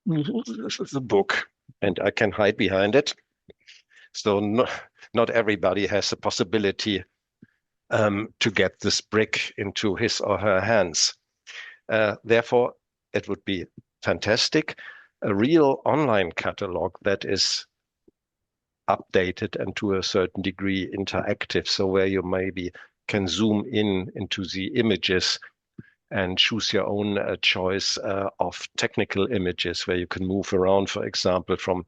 this is a book, and I can hide behind it, so not everybody has the possibility to get this brick into his or her hands. Therefore, it would be fantastic. A real online catalog that is updated and to a certain degree interactive, so where you maybe can zoom into the images and choose your own choice of technical images, where you can move around, for example, from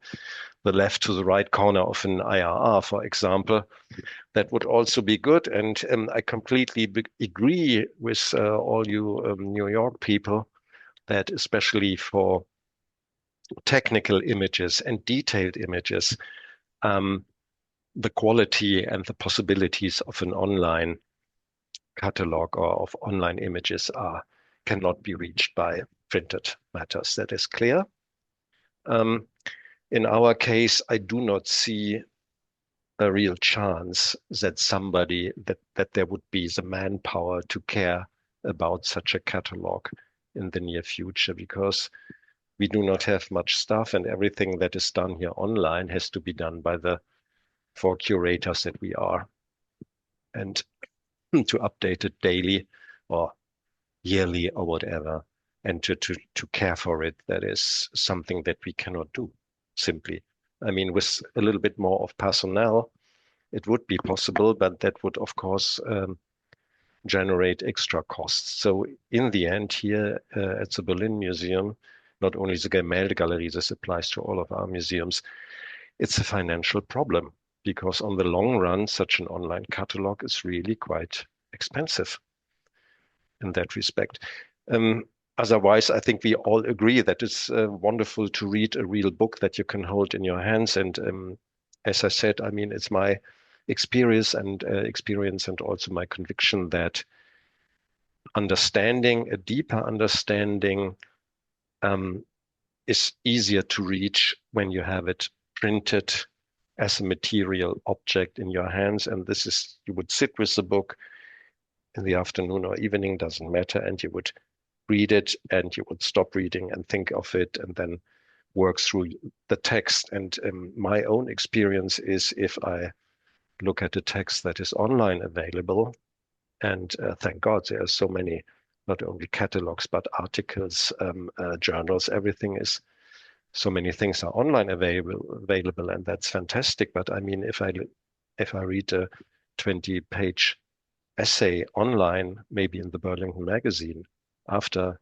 the left to the right corner of an IRR, for example. That would also be good. And I completely agree with all you New York people that especially for technical images and detailed images, the quality and the possibilities of an online catalog or of online images cannot be reached by printed matters. That is clear. In our case, I do not see a real chance that that there would be the manpower to care about such a catalog in the near future, because we do not have much staff, and everything that is done here online has to be done by the 4 curators that we are. And to update it daily or yearly or whatever, and to care for it, that is something that we cannot do simply. I mean, with a little bit more of personnel, it would be possible, but that would, of course, generate extra costs. So in the end here at the Berlin Museum, not only the Gemäldegalerie, this applies to all of our museums, it's a financial problem, because on the long run, such an online catalog is really quite expensive in that respect. Otherwise, I think we all agree that it's wonderful to read a real book that you can hold in your hands. And as I said, I mean, it's my experience and also my conviction that a deeper understanding is easier to reach when you have it printed as a material object in your hands. And this is, you would sit with the book in the afternoon or evening, doesn't matter, and you would read it and you would stop reading and think of it and then work through the text. And my own experience is, if I look at a text that is online available, and thank God there are so many, not only catalogs, but articles, journals, everything is, so many things are online available, and that's fantastic. But I mean, if I read a 20-page essay online, maybe in the Burlington magazine, after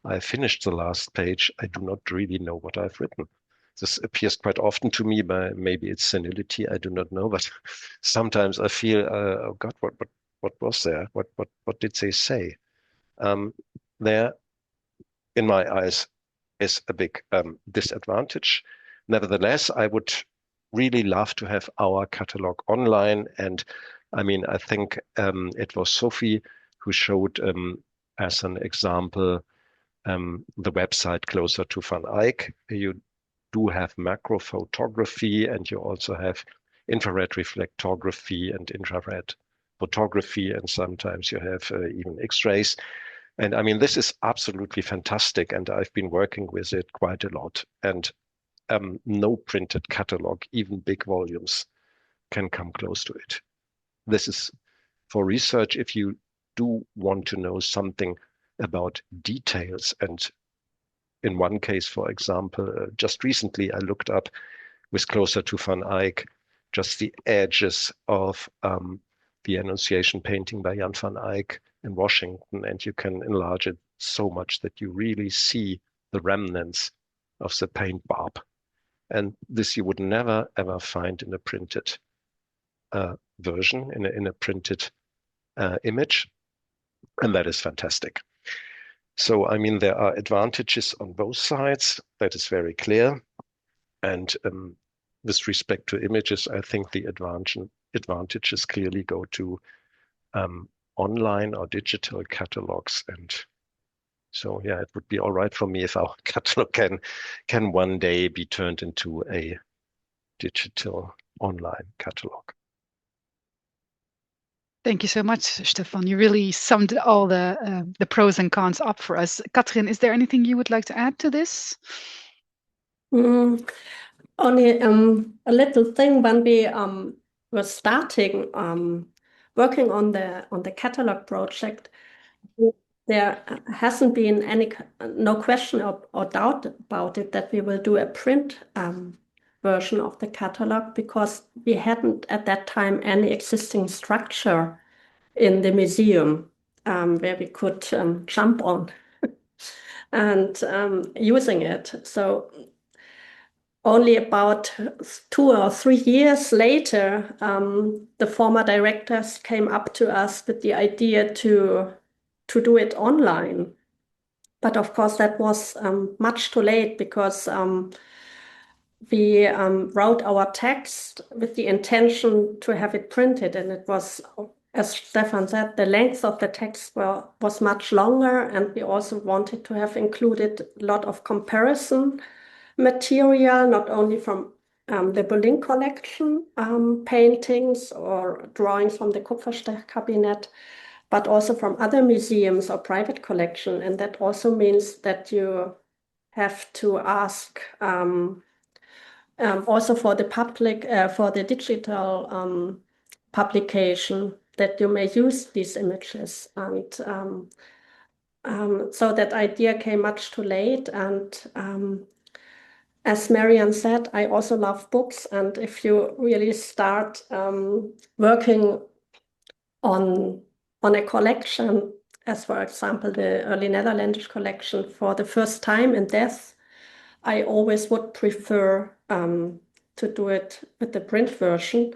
I finished the last page, I do not really know what I've written. This appears quite often to me, but maybe it's senility, I do not know. But sometimes I feel, oh God, what was there? What did they say? There, in my eyes, is a big disadvantage. Nevertheless, I would really love to have our catalog online. And I mean, I think it was Sophie who showed as an example the website Closer to Van Eyck. You do have macro photography, and you also have infrared reflectography and infrared photography, and sometimes you have even X-rays. And I mean, this is absolutely fantastic, and I've been working with it quite a lot. And no printed catalog, even big volumes, can come close to it. This is for research if you do want to know something about details. And in one case, for example, just recently I looked up with Closer to Van Eyck, just the edges of the Annunciation painting by Jan van Eyck in Washington, and you can enlarge it so much that you really see the remnants of the paint barb. And this you would never, ever find in a printed version, in a printed image. And that is fantastic. So, I mean, there are advantages on both sides. That is very clear. And with respect to images, I think the advantages clearly go to online or digital catalogs. And so, yeah, it would be all right for me if our catalog can one day be turned into a digital online catalog. Thank you so much, Stephan. You really summed all the pros and cons up for us. Katrin, is there anything you would like to add to this? Only a little thing. When we were starting working on the catalog project, there hasn't been no question or doubt about it that we will do a print version of the catalog, because we hadn't at that time any existing structure in the museum where we could jump on and using it. So only about 2 or 3 years later, the former directors came up to us with the idea to do it online. But of course, that was much too late, because we wrote our text with the intention to have it printed, and it was, as Stephan said, the length of the text was much longer, and we also wanted to have included a lot of comparison material, not only from the Berlin collection paintings or drawings from the Kupferstechkabinet, but also from other museums or private collection. And that also means that you have to ask also for the public, for the digital publication, that you may use these images. And so that idea came much too late. And as Marianne said, I also love books. And if you really start working on a collection, as for example, the early Netherlandish collection, for the first time in depth, I always would prefer to do it with the print version.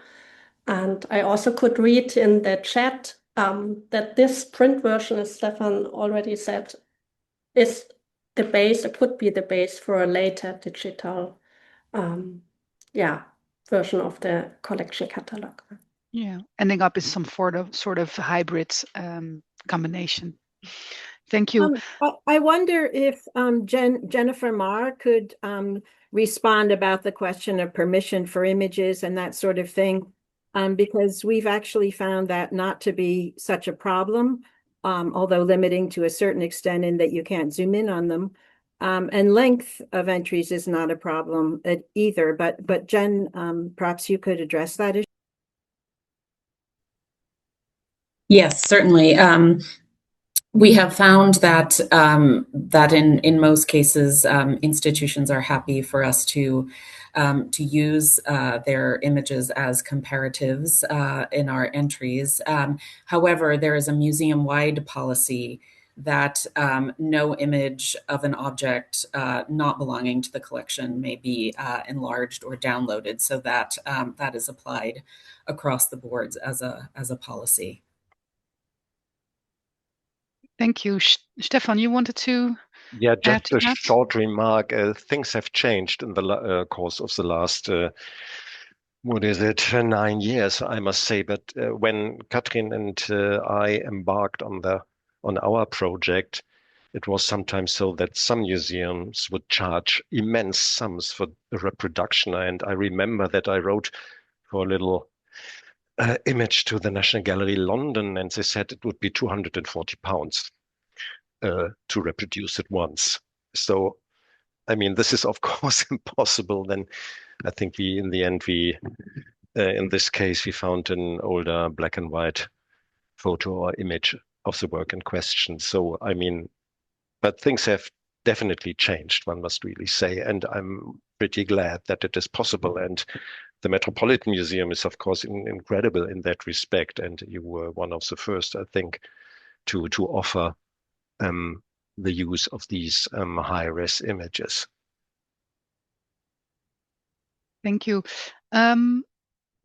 And I also could read in the chat that this print version, as Stephan already said, is the base, it could be the base for a later digital version of the collection catalog. Yeah, ending up in some sort of hybrid combination. Thank you. I wonder if Jennifer Marr could respond about the question of permission for images and that sort of thing, because we've actually found that not to be such a problem, although limiting to a certain extent in that you can't zoom in on them. And length of entries is not a problem either. But Jen, perhaps you could address that issue. Yes, certainly. We have found that that in most cases, institutions are happy for us to use their images as comparatives in our entries. However, there is a museum-wide policy that no image of an object not belonging to the collection may be enlarged or downloaded, so that that is applied across the boards as a policy. Thank you. Stephan, you wanted to just a short remark. Things have changed in the course of the last, 9 years, I must say. But when Katrin and I embarked on our project, it was sometimes so that some museums would charge immense sums for the reproduction. And I remember that I wrote for a little image to the National Gallery London, and they said it would be £240. to reproduce it once. So, I mean, this is of course impossible. Then I think in the end, in this case, we found an older black and white photo or image of the work in question. So, I mean, but things have definitely changed, one must really say. And I'm pretty glad that it is possible. And the Metropolitan Museum is, of course, incredible in that respect. And you were one of the first, I think, to offer the use of these high-res images. Thank you.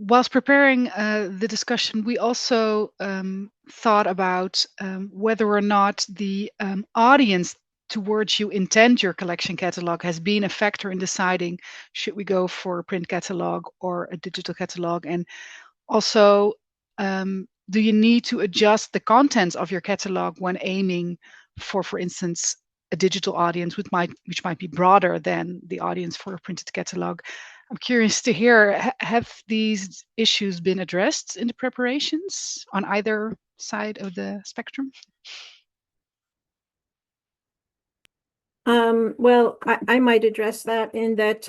Whilst preparing the discussion, we also thought about whether or not the audience towards you intend your collection catalog has been a factor in deciding should we go for a print catalog or a digital catalog, and also do you need to adjust the contents of your catalog when aiming for instance, a digital audience which might be broader than the audience for a printed catalog? I'm curious to hear, have these issues been addressed in the preparations on either side of the spectrum? Well, I might address that in that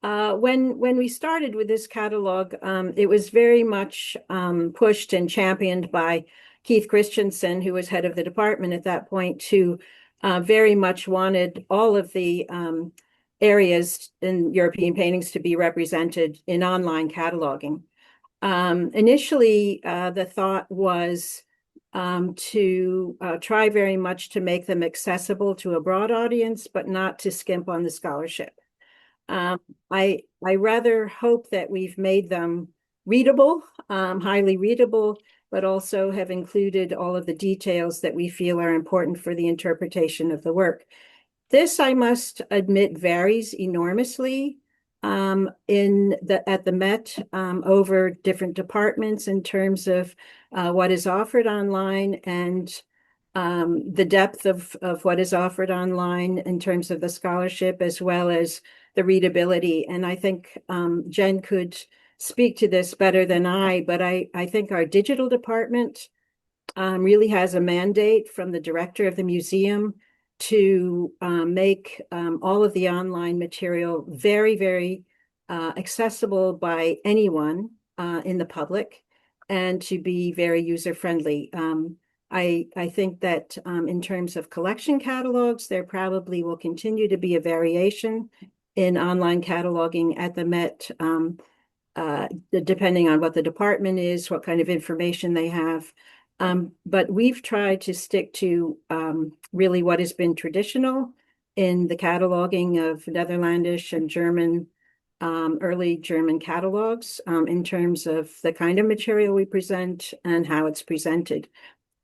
when we started with this catalog, it was very much pushed and championed by Keith Christensen, who was head of the department at that point, who very much wanted all of the areas in European paintings to be represented in online cataloging. Initially, the thought was to try very much to make them accessible to a broad audience, but not to skimp on the scholarship. I rather hope that we've made them readable, highly readable, but also have included all of the details that we feel are important for the interpretation of the work. This, I must admit, varies enormously at the Met over different departments in terms of what is offered online and the depth of what is offered online in terms of the scholarship as well as the readability. And I think Jen could speak to this better than I, but I think our digital department really has a mandate from the director of the museum to make all of the online material very, very accessible by anyone in the public and to be very user-friendly. I think that in terms of collection catalogs, there probably will continue to be a variation in online cataloging at the Met, depending on what the department is, what kind of information they have. But we've tried to stick to really what has been traditional in the cataloging of Netherlandish and German, early German catalogs in terms of the kind of material we present and how it's presented.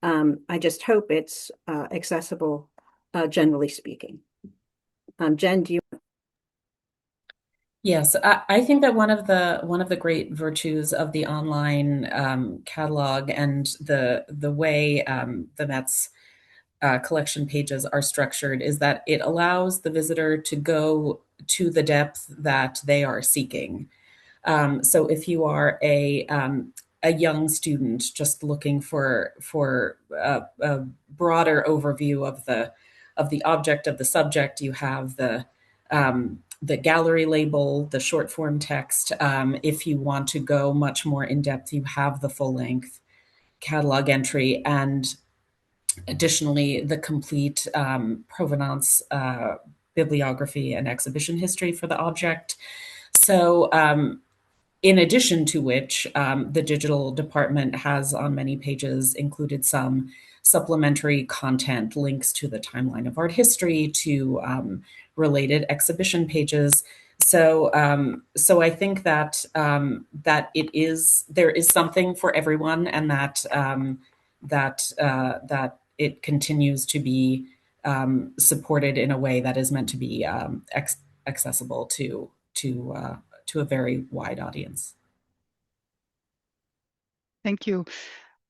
I just hope it's accessible, generally speaking. Jen, do you? Yes, I think that one of the great virtues of the online catalog and the way the Met's collection pages are structured is that it allows the visitor to go to the depth that they are seeking. So if you are a young student just looking for a broader overview of the object, of the subject, you have the gallery label, the short form text. If you want to go much more in depth, you have the full length catalog entry, and additionally, the complete provenance bibliography and exhibition history for the object. So in addition to which, the digital department has on many pages included some supplementary content, links to the timeline of art history, to related exhibition pages. So I think that that there is something for everyone, and that it continues to be supported in a way that is meant to be accessible to a very wide audience. Thank you.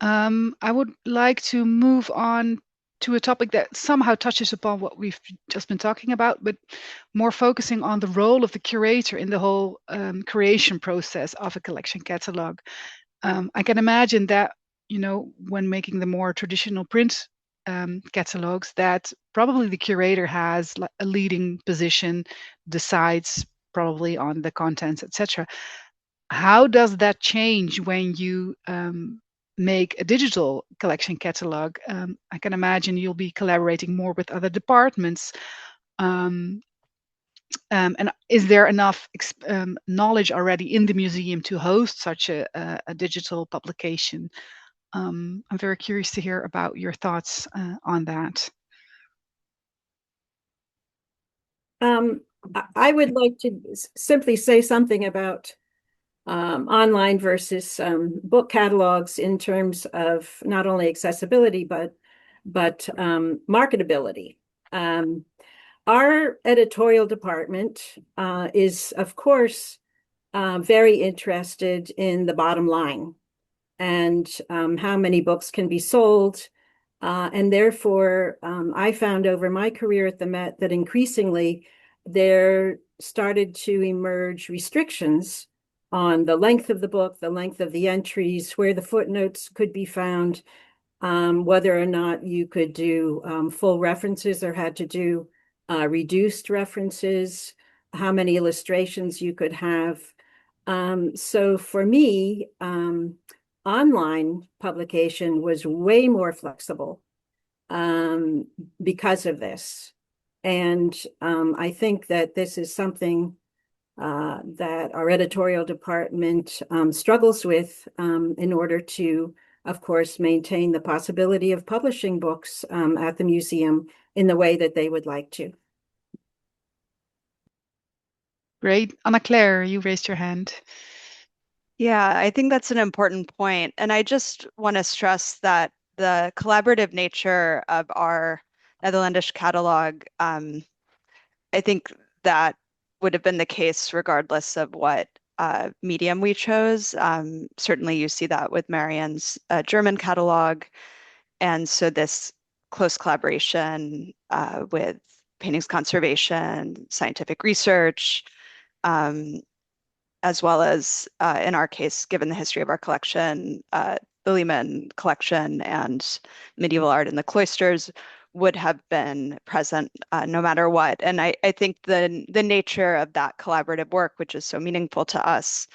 I would like to move on to a topic that somehow touches upon what we've just been talking about, but more focusing on the role of the curator in the whole creation process of a collection catalog. I can imagine that, when making the more traditional print catalogues that probably the curator has a leading position, decides probably on the contents, etc. How does that change when you make a digital collection catalog? I can imagine you'll be collaborating more with other departments. And is there enough knowledge already in the museum to host such a digital publication? I'm very curious to hear about your thoughts on that. I would like to simply say something about online versus book catalogs in terms of not only accessibility, but marketability. Our editorial department is, of course, very interested in the bottom line and how many books can be sold. And therefore, I found over my career at the Met that increasingly there started to emerge restrictions on the length of the book, the length of the entries, where the footnotes could be found, whether or not you could do full references or had to do reduced references, how many illustrations you could have. So for me, online publication was way more flexible because of this. And I think that this is something that our editorial department struggles with in order to, of course, maintain the possibility of publishing books at the museum in the way that they would like to. Great. Anna-Claire, you raised your hand. Yeah, I think that's an important point. And I just want to stress that the collaborative nature of our Netherlandish catalog, I think that would have been the case regardless of what medium we chose. Certainly you see that with Marianne's German catalog. And so this close collaboration with paintings conservation, scientific research, as well as, in our case, given the history of our collection, the Lehman collection and medieval art in the cloisters would have been present no matter what. And I think the nature of that collaborative work, which is so meaningful to us,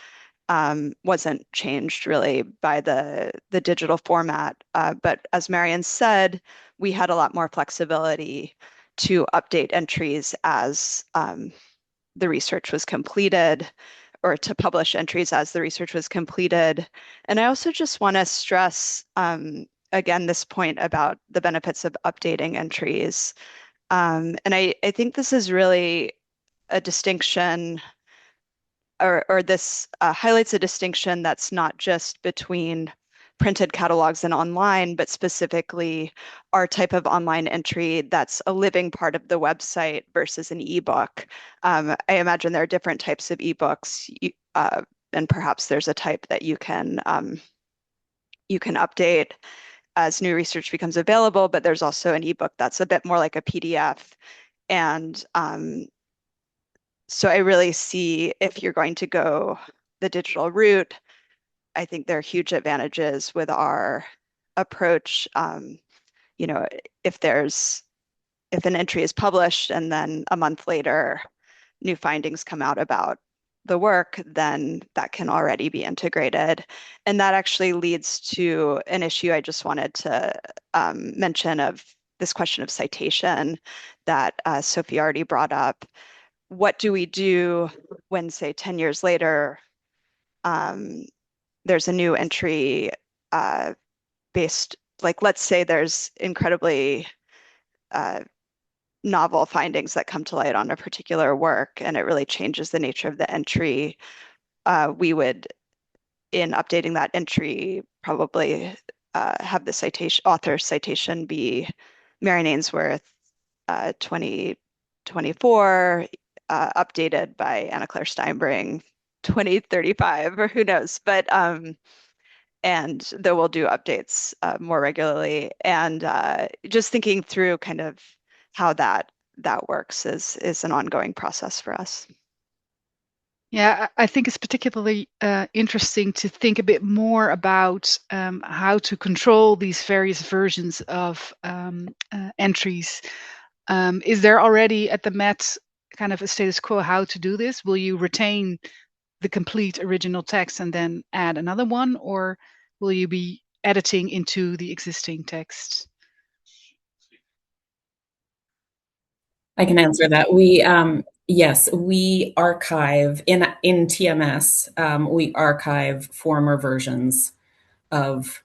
wasn't changed really by the digital format. But as Marianne said, we had a lot more flexibility to update entries as the research was completed, or to publish entries as the research was completed. And I also just want to stress, again, this point about the benefits of updating entries. And I think this is really a distinction, or this highlights a distinction that's not just between printed catalogs and online, but specifically our type of online entry that's a living part of the website versus an ebook. I imagine there are different types of ebooks, and perhaps there's a type that you can update as new research becomes available, but there's also an ebook that's a bit more like a PDF. And so I really see, if you're going to go the digital route, I think there are huge advantages with our approach. You know, if an entry is published and then a month later new findings come out about the work, then that can already be integrated. And that actually leads to an issue I just wanted to mention, of this question of citation that Sophie already brought up. What do we do when, say, 10 years later, there's a new entry based, like, let's say there's incredibly novel findings that come to light on a particular work, and it really changes the nature of the entry. We would, in updating that entry, probably have the author citation be Marianne Ainsworth, 2024, updated by Anna-Claire Stinebring, 2035, or who knows. But and though we'll do updates more regularly, and just thinking through kind of how that works is an ongoing process for us. Yeah, I think it's particularly interesting to think a bit more about how to control these various versions of entries. Is there already at the Met kind of a status quo how to do this? Will you retain the complete original text and then add another one, or will you be editing into the existing text? I can answer that. Yes, we archive in TMS. We archive former versions of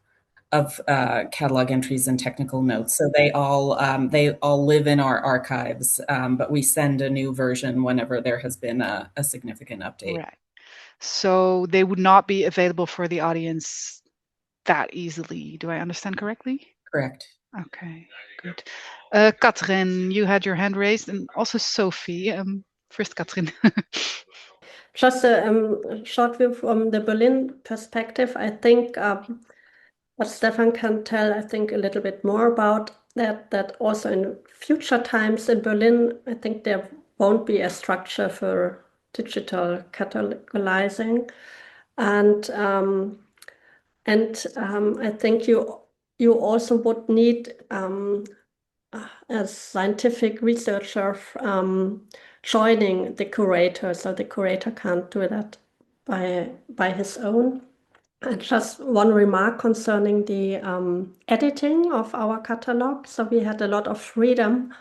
catalog entries and technical notes. So they all live in our archives, but we send a new version whenever there has been a significant update. Right. So they would not be available for the audience that easily. Do I understand correctly? Correct. Okay, good. Katrin, you had your hand raised, and also Sophie. First, Katrin. Just a short view from the Berlin perspective. I think what Stephan can tell, I think, a little bit more about that also in future times in Berlin, I think there won't be a structure for digital catalogizing. And I think you also would need as scientific researcher joining the curator, so the curator can't do that by his own. And just one remark concerning the editing of our catalog. So we had a lot of freedom,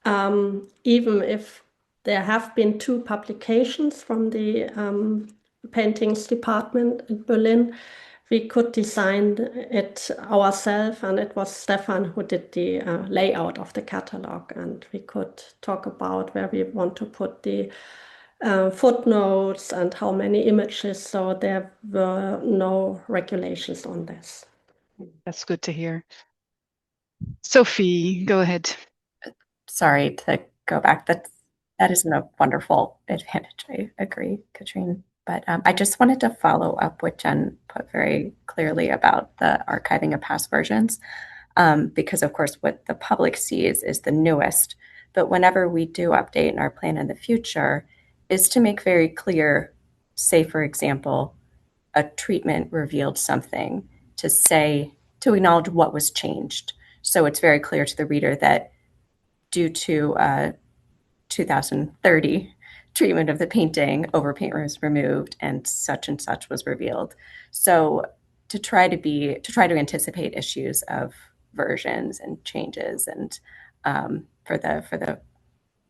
even if there have been 2 publications from the paintings department in Berlin. We could design it ourselves, and it was Stephan who did the layout of the catalog, and we could talk about where we want to put the footnotes and how many images, so there were no regulations on this. That's good to hear. Sophie, go ahead. Sorry to go back. That is a wonderful advantage. I agree, Katrine. But I just wanted to follow up what Jen put very clearly about the archiving of past versions, because of course what the public sees is the newest. But whenever we do update in our plan in the future, is to make very clear, say for example, a treatment revealed something, to acknowledge what was changed. So it's very clear to the reader that due to 2030 treatment of the painting, overpaint was removed and such was revealed. So to try to anticipate issues of versions and changes, and for the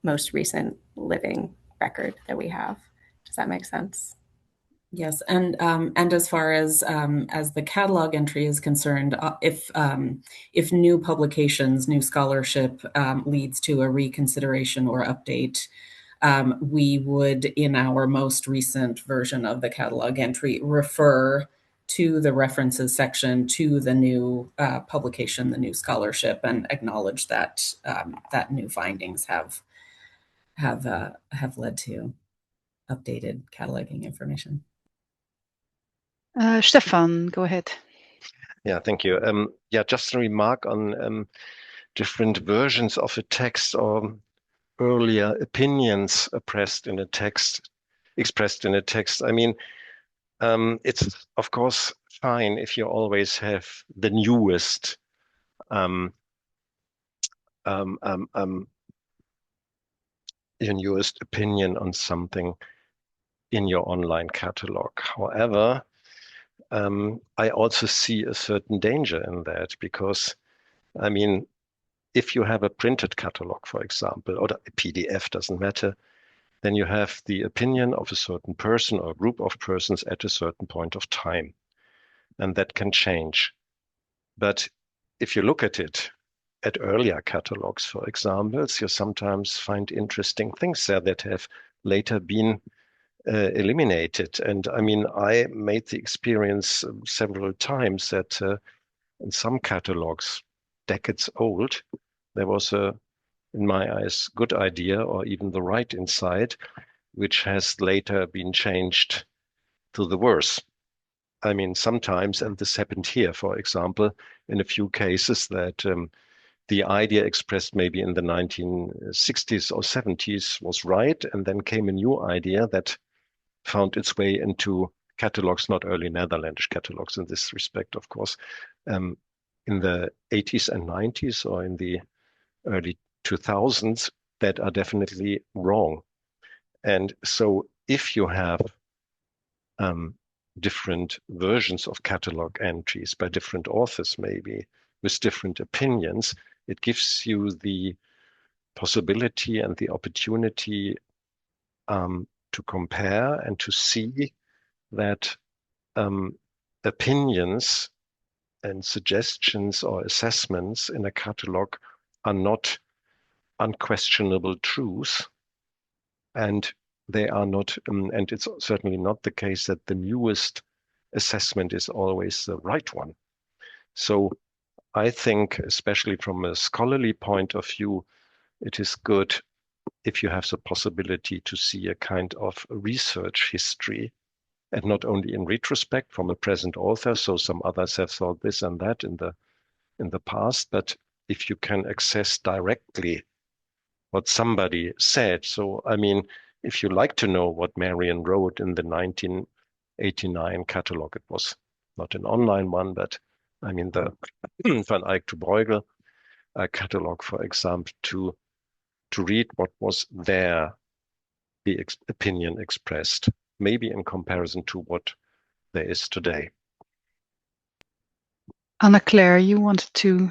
most recent living record that we have. Does that make sense? Yes, and as far as the catalog entry is concerned, if new publications, new scholarship leads to a reconsideration or update, we would, in our most recent version of the catalog entry, refer to the references section, to the new publication, the new scholarship, and acknowledge that that new findings have led to updated cataloging information. Stephan, go ahead. Yeah, thank you. Just a remark on different versions of a text or earlier opinions expressed in a text. I mean, it's of course fine if you always have the newest your newest opinion on something in your online catalog. However, I also see a certain danger in that, because, I mean, if you have a printed catalog, for example, or a PDF, doesn't matter, then you have the opinion of a certain person or group of persons at a certain point of time, and that can change. But if you look at it, at earlier catalogs, for example, you sometimes find interesting things there that have later been eliminated. And I mean, I made the experience several times that in some catalogs, decades old, there was a, in my eyes, good idea or even the right insight, which has later been changed to the worse. I mean, sometimes, and this happened here, for example, in a few cases, that the idea expressed maybe in the 1960s or 70s was right, and then came a new idea that found its way into catalogues, not early Netherlandish catalogues in this respect, of course, in the 80s and 90s or in the early 2000s that are definitely wrong. And so if you have different versions of catalog entries by different authors, maybe with different opinions, it gives you the possibility and the opportunity to compare and to see that opinions and suggestions or assessments in a catalog are not unquestionable truths, and they are not, and it's certainly not the case that the newest assessment is always the right one. So I think, especially from a scholarly point of view, it is good if you have the possibility to see a kind of research history, and not only in retrospect from a present author, so some others have thought this and that in the past, but if you can access directly what somebody said. So, I mean, if you like to know what Marion wrote in the 1989 catalog, it was not an online one, but I mean, the Van Eyck to Bruegel catalog, for example, to read what was there, the opinion expressed, maybe in comparison to what there is today. Anna-Claire, you wanted to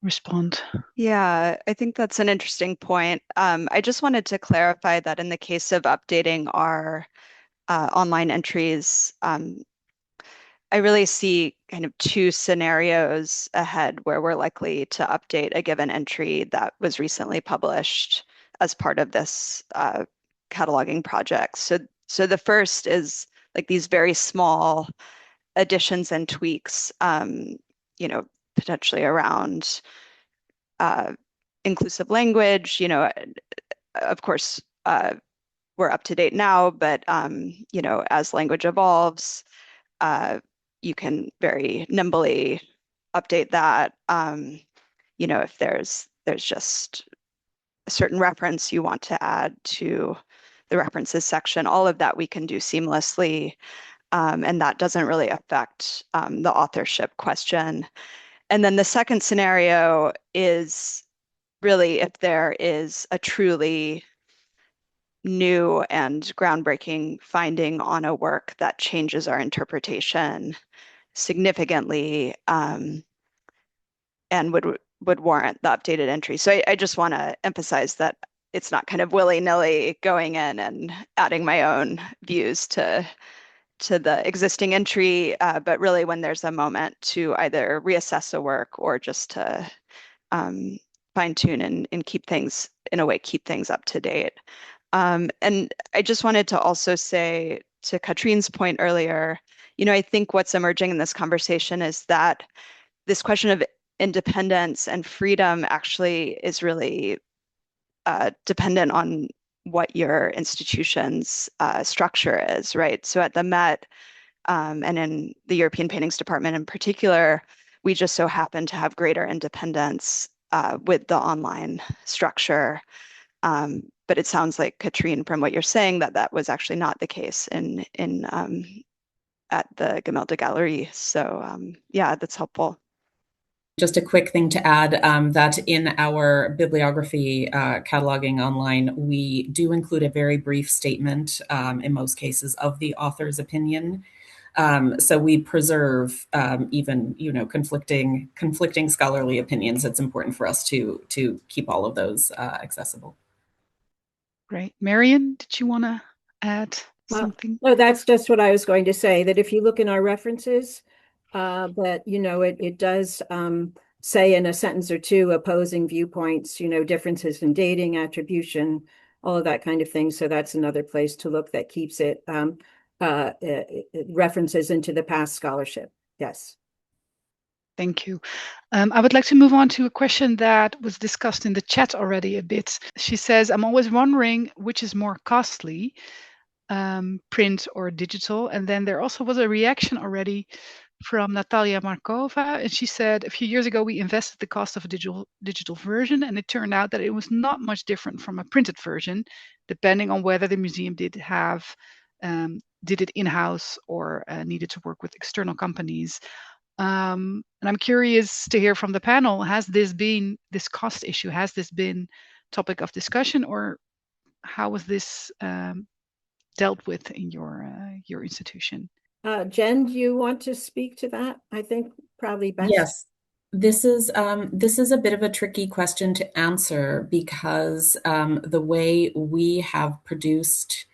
respond. Yeah, I think that's an interesting point. I just wanted to clarify that in the case of updating our online entries, I really see kind of two scenarios ahead where we're likely to update a given entry that was recently published as part of this cataloging project. So the first is like these very small additions and tweaks, you know, potentially around inclusive language. You know, of course, we're up to date now, but you know, as language evolves, you can very nimbly update that. You know, if there's just a certain reference you want to add to the references section, all of that we can do seamlessly. And that doesn't really affect the authorship question. And then the second scenario is really if there is a truly new and groundbreaking finding on a work that changes our interpretation significantly, and would warrant the updated entry. So I just want to emphasize that it's not kind of willy-nilly going in and adding my own views to the existing entry, but really when there's a moment to either reassess a work or just to fine-tune and keep things, in a way, keep things up to date. And I just wanted to also say, to Katrine's point earlier, you know, I think what's emerging in this conversation is that this question of independence and freedom actually is really dependent on what your institution's structure is, right? So at the Met and in the European Paintings Department in particular, we just so happen to have greater independence with the online structure. But it sounds like, Katrine, from what you're saying, that was actually not the case in at the Gemäldegalerie. So yeah, that's helpful. Just a quick thing to add, that in our bibliography cataloging online, we do include a very brief statement in most cases of the author's opinion. So we preserve even, you know, conflicting scholarly opinions. It's important for us to keep all of those accessible. Great. Marion, did you want to add something? No, that's just what I was going to say, that if you look in our references, that, you know, it does say in a sentence or two opposing viewpoints, you know, differences in dating, attribution, all of that kind of thing. So that's another place to look that keeps it references into the past scholarship. Yes. Thank you. I would like to move on to a question that was discussed in the chat already a bit. She says, I'm always wondering which is more costly, print or digital. And then there also was a reaction already from Natalia Markova, and she said, a few years ago, we invested the cost of a digital version, and it turned out that it was not much different from a printed version, depending on whether the museum did have did it in-house or needed to work with external companies. And I'm curious to hear from the panel, has this cost issue, has this been topic of discussion, or how was this dealt with in your institution? Jen, do you want to speak to that? I think probably best. Yes. This is a bit of a tricky question to answer because the way we have produced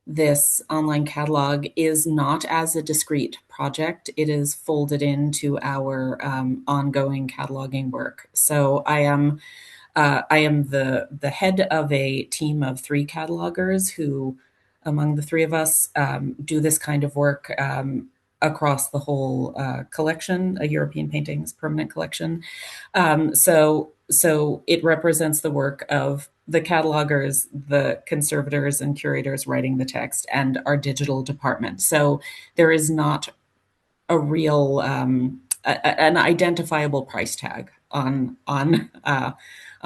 this online catalog is not as a discrete project. It is folded into our ongoing cataloging work. So I am the head of a team of 3 catalogers who, among the 3 of us, do this kind of work across the whole collection, a European Paintings permanent collection. So it represents the work of the catalogers, the conservators and curators writing the text, and our digital department. So there is not a real an identifiable price tag on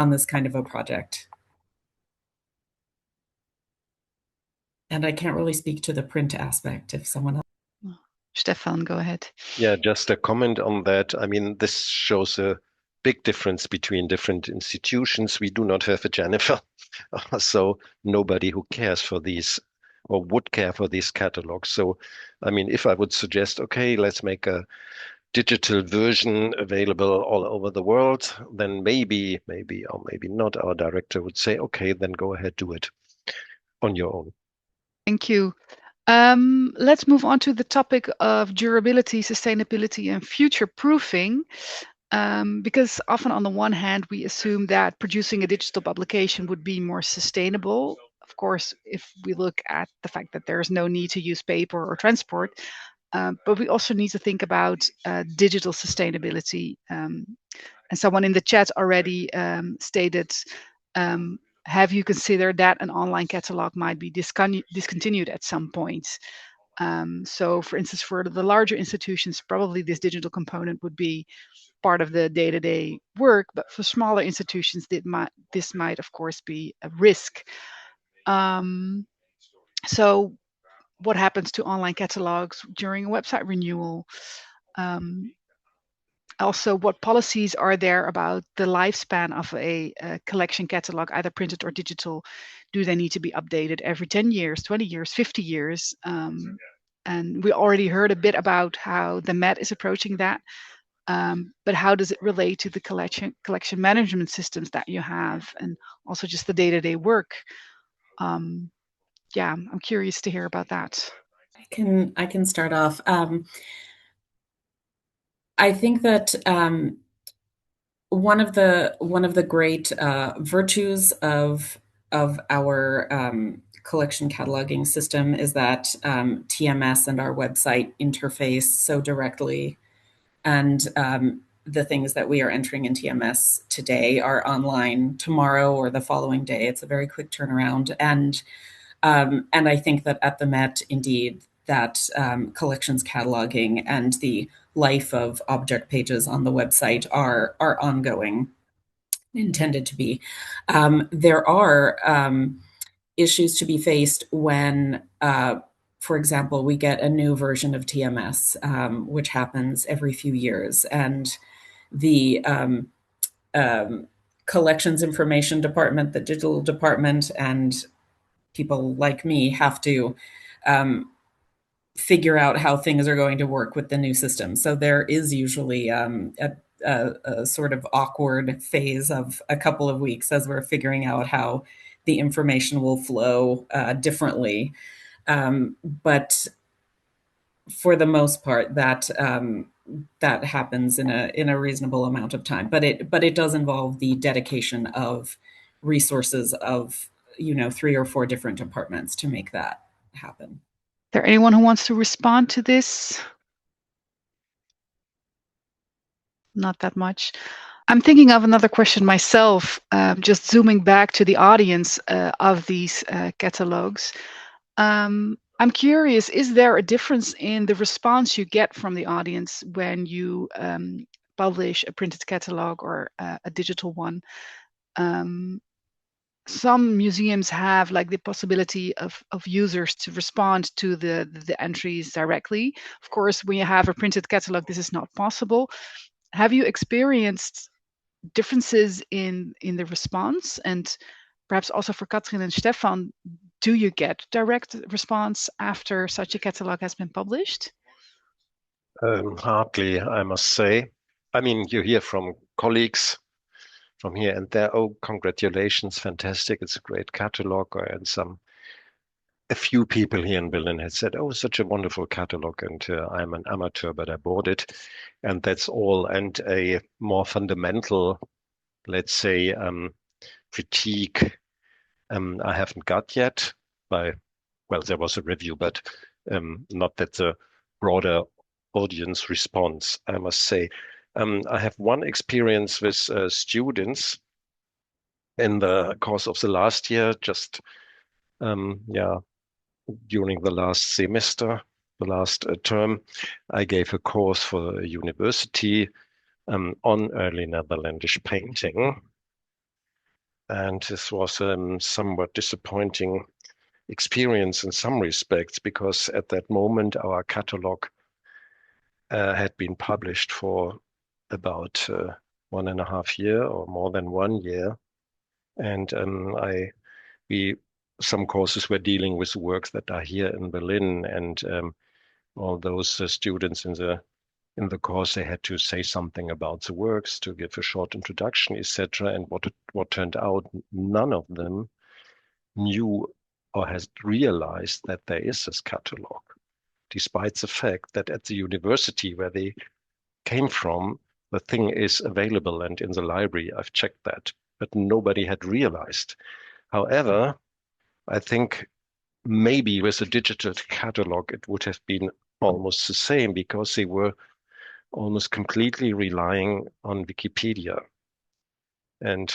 this kind of a project. And I can't really speak to the print aspect if someone else. Stephan, go ahead. Yeah, just a comment on that. I mean, this shows a big difference between different institutions. We do not have a Jennifer, so nobody who cares for these or would care for these catalogs. So, I mean, if I would suggest, okay, let's make a digital version available all over the world, then maybe or maybe not, our director would say, okay, then go ahead, do it on your own. Thank you. Let's move on to the topic of durability, sustainability, and future proofing. Because often on the one hand, we assume that producing a digital publication would be more sustainable. Of course, if we look at the fact that there is no need to use paper or transport, but we also need to think about digital sustainability. And someone in the chat already stated, have you considered that an online catalog might be discontinued at some point? So for instance, for the larger institutions, probably this digital component would be part of the day-to-day work, but for smaller institutions, this might of course be a risk. So what happens to online catalogs during a website renewal? Also, what policies are there about the lifespan of a collection catalog, either printed or digital? Do they need to be updated every 10 years, 20 years, 50 years? And we already heard a bit about how the Met is approaching that. But how does it relate to the collection management systems that you have, and also just the day-to-day work? Yeah, I'm curious to hear about that. I can start off. I think that one of the great virtues of our collection cataloging system is that TMS and our website interface so directly, and the things that we are entering in TMS today are online tomorrow or the following day. It's a very quick turnaround, and I think that at the Met, indeed, that collections cataloging and the life of object pages on the website are ongoing, intended to be. There are issues to be faced when, for example, we get a new version of TMS, which happens every few years, and the collections information department, the digital department, and people like me have to figure out how things are going to work with the new system. So there is usually a sort of awkward phase of a couple of weeks as we're figuring out how the information will flow differently. But for the most part, that happens in a reasonable amount of time. But it does involve the dedication of resources of 3 or 4 different departments to make that happen. Is there anyone who wants to respond to this? Not that much. I'm thinking of another question myself, just zooming back to the audience of these catalogs. I'm curious, is there a difference in the response you get from the audience when you publish a printed catalog or a digital one? some museums have like the possibility of users to respond to the entries directly. Of course, when you have a printed catalog, this is not possible. Have you experienced differences in the response? And perhaps also for Katrin and Stephan, do you get direct response after such a catalog has been published? Hardly, I must say. I mean, you hear from colleagues from here and there, oh, congratulations, fantastic, it's a great catalog. And a few people here in Berlin had said, oh, such a wonderful catalog, and I'm an amateur, but I bought it. And that's all. And a more fundamental, let's say, critique I haven't got yet. Well, there was a review, but not that the broader audience response, I must say. I have one experience with students in the course of the last year, just during the last semester, the last term. I gave a course for a university on early Netherlandish painting. And this was a somewhat disappointing experience in some respects, because at that moment our catalog had been published for about 1.5 years or more than 1 year. And some courses were dealing with works that are here in Berlin, and all those students in the course, they had to say something about the works, to give a short introduction, etc. And what turned out, none of them knew or has realized that there is this catalog, despite the fact that at the university where they came from, the thing is available and in the library. I've checked that, but nobody had realized. However, I think maybe with a digital catalog, it would have been almost the same, because they were almost completely relying on Wikipedia. And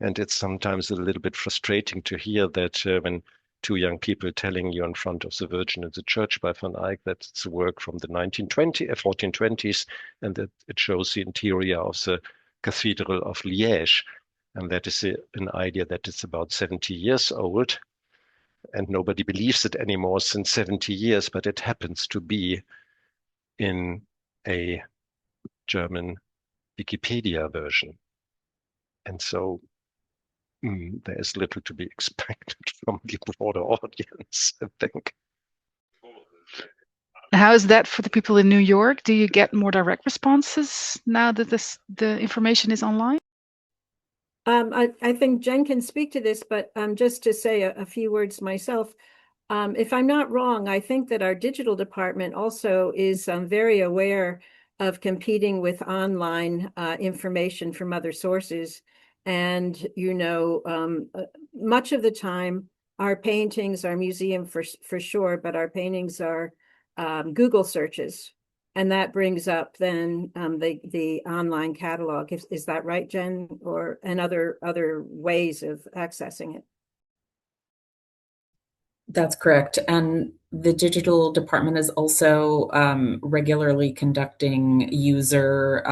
it's sometimes a little bit frustrating to hear that when two young people telling you in front of the Virgin in the Church by Van Eyck that it's a work from the 1420s, and that it shows the interior of the Cathedral of Liège. And that is an idea that it's about 70 years old, and nobody believes it anymore since 70 years, but it happens to be in a German Wikipedia version. And so there is little to be expected from the broader audience, I think. How is that for the people in New York? Do you get more direct responses now that the information is online? I think Jen can speak to this, but just to say a few words myself, if I'm not wrong, I think that our digital department also is very aware of competing with online information from other sources. And, much of the time, our paintings, our museum for sure, but our paintings are Google searches. And that brings up then the online catalog. Is that right, Jen? And other ways of accessing it? That's correct. And the digital department is also regularly conducting user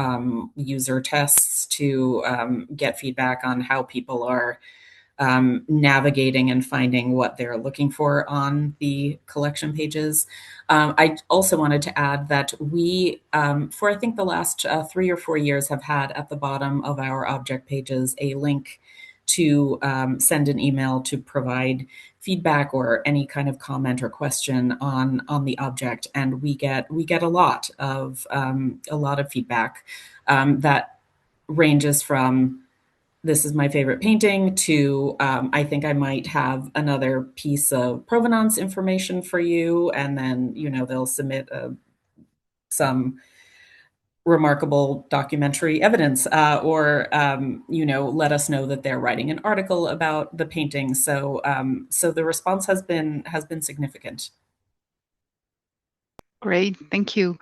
tests to get feedback on how people are navigating and finding what they're looking for on the collection pages. I also wanted to add that we, for I think the last 3 or 4 years, have had at the bottom of our object pages a link to send an email to provide feedback or any kind of comment or question on the object, and we get a lot of feedback that ranges from "this is my favorite painting" to "I think I might have another piece of provenance information for you," and then they'll submit some remarkable documentary evidence or let us know that they're writing an article about the painting. So the response has been significant. Great, thank you.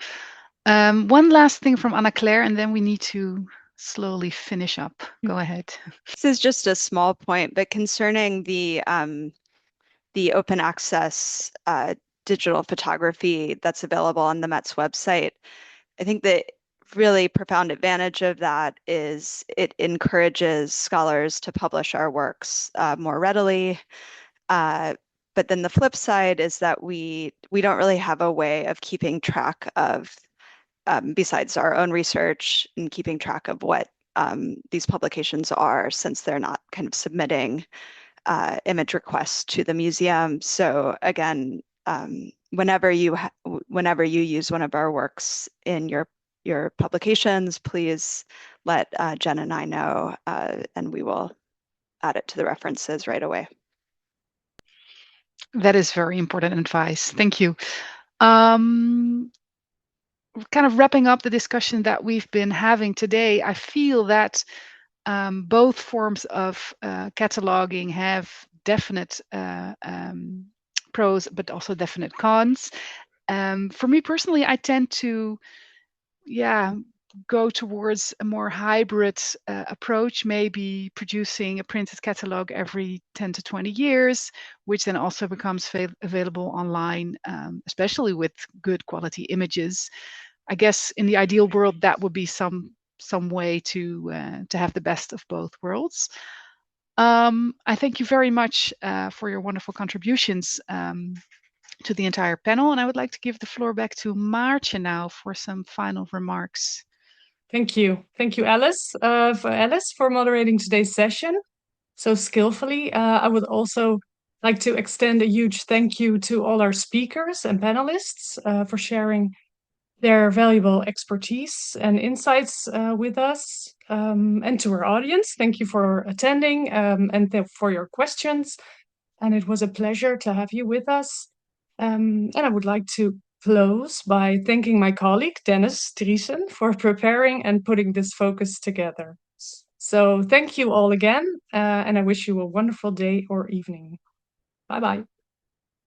One last thing from Anna Claire, and then we need to slowly finish up. Go ahead. This is just a small point, but concerning the open access digital photography that's available on the Met's website, I think that really profound advantage of that is it encourages scholars to publish our works more readily. But then the flip side is that we don't really have a way of keeping track of, besides our own research, and keeping track of what these publications are, since they're not kind of submitting image requests to the museum. So again, whenever you use one of our works in your publications, please let Jen and I know, and we will add it to the references right away. That is very important advice. Thank you. Kind of wrapping up the discussion that we've been having today, I feel that both forms of cataloging have definite pros, but also definite cons. For me personally, I tend to, go towards a more hybrid approach, maybe producing a printed catalog every 10 to 20 years, which then also becomes available online, especially with good quality images. I guess in the ideal world, that would be some way to have the best of both worlds. I thank you very much for your wonderful contributions to the entire panel, and I would like to give the floor back to Maartje now for some final remarks. Thank you, Alice, for moderating today's session so skillfully. I would also like to extend a huge thank you to all our speakers and panelists for sharing their valuable expertise and insights with us, and to our audience. Thank you for attending and for your questions. And it was a pleasure to have you with us. And I would like to close by thanking my colleague, Dennis Driesen, for preparing and putting this focus together. So thank you all again, and I wish you a wonderful day or evening. Bye-bye.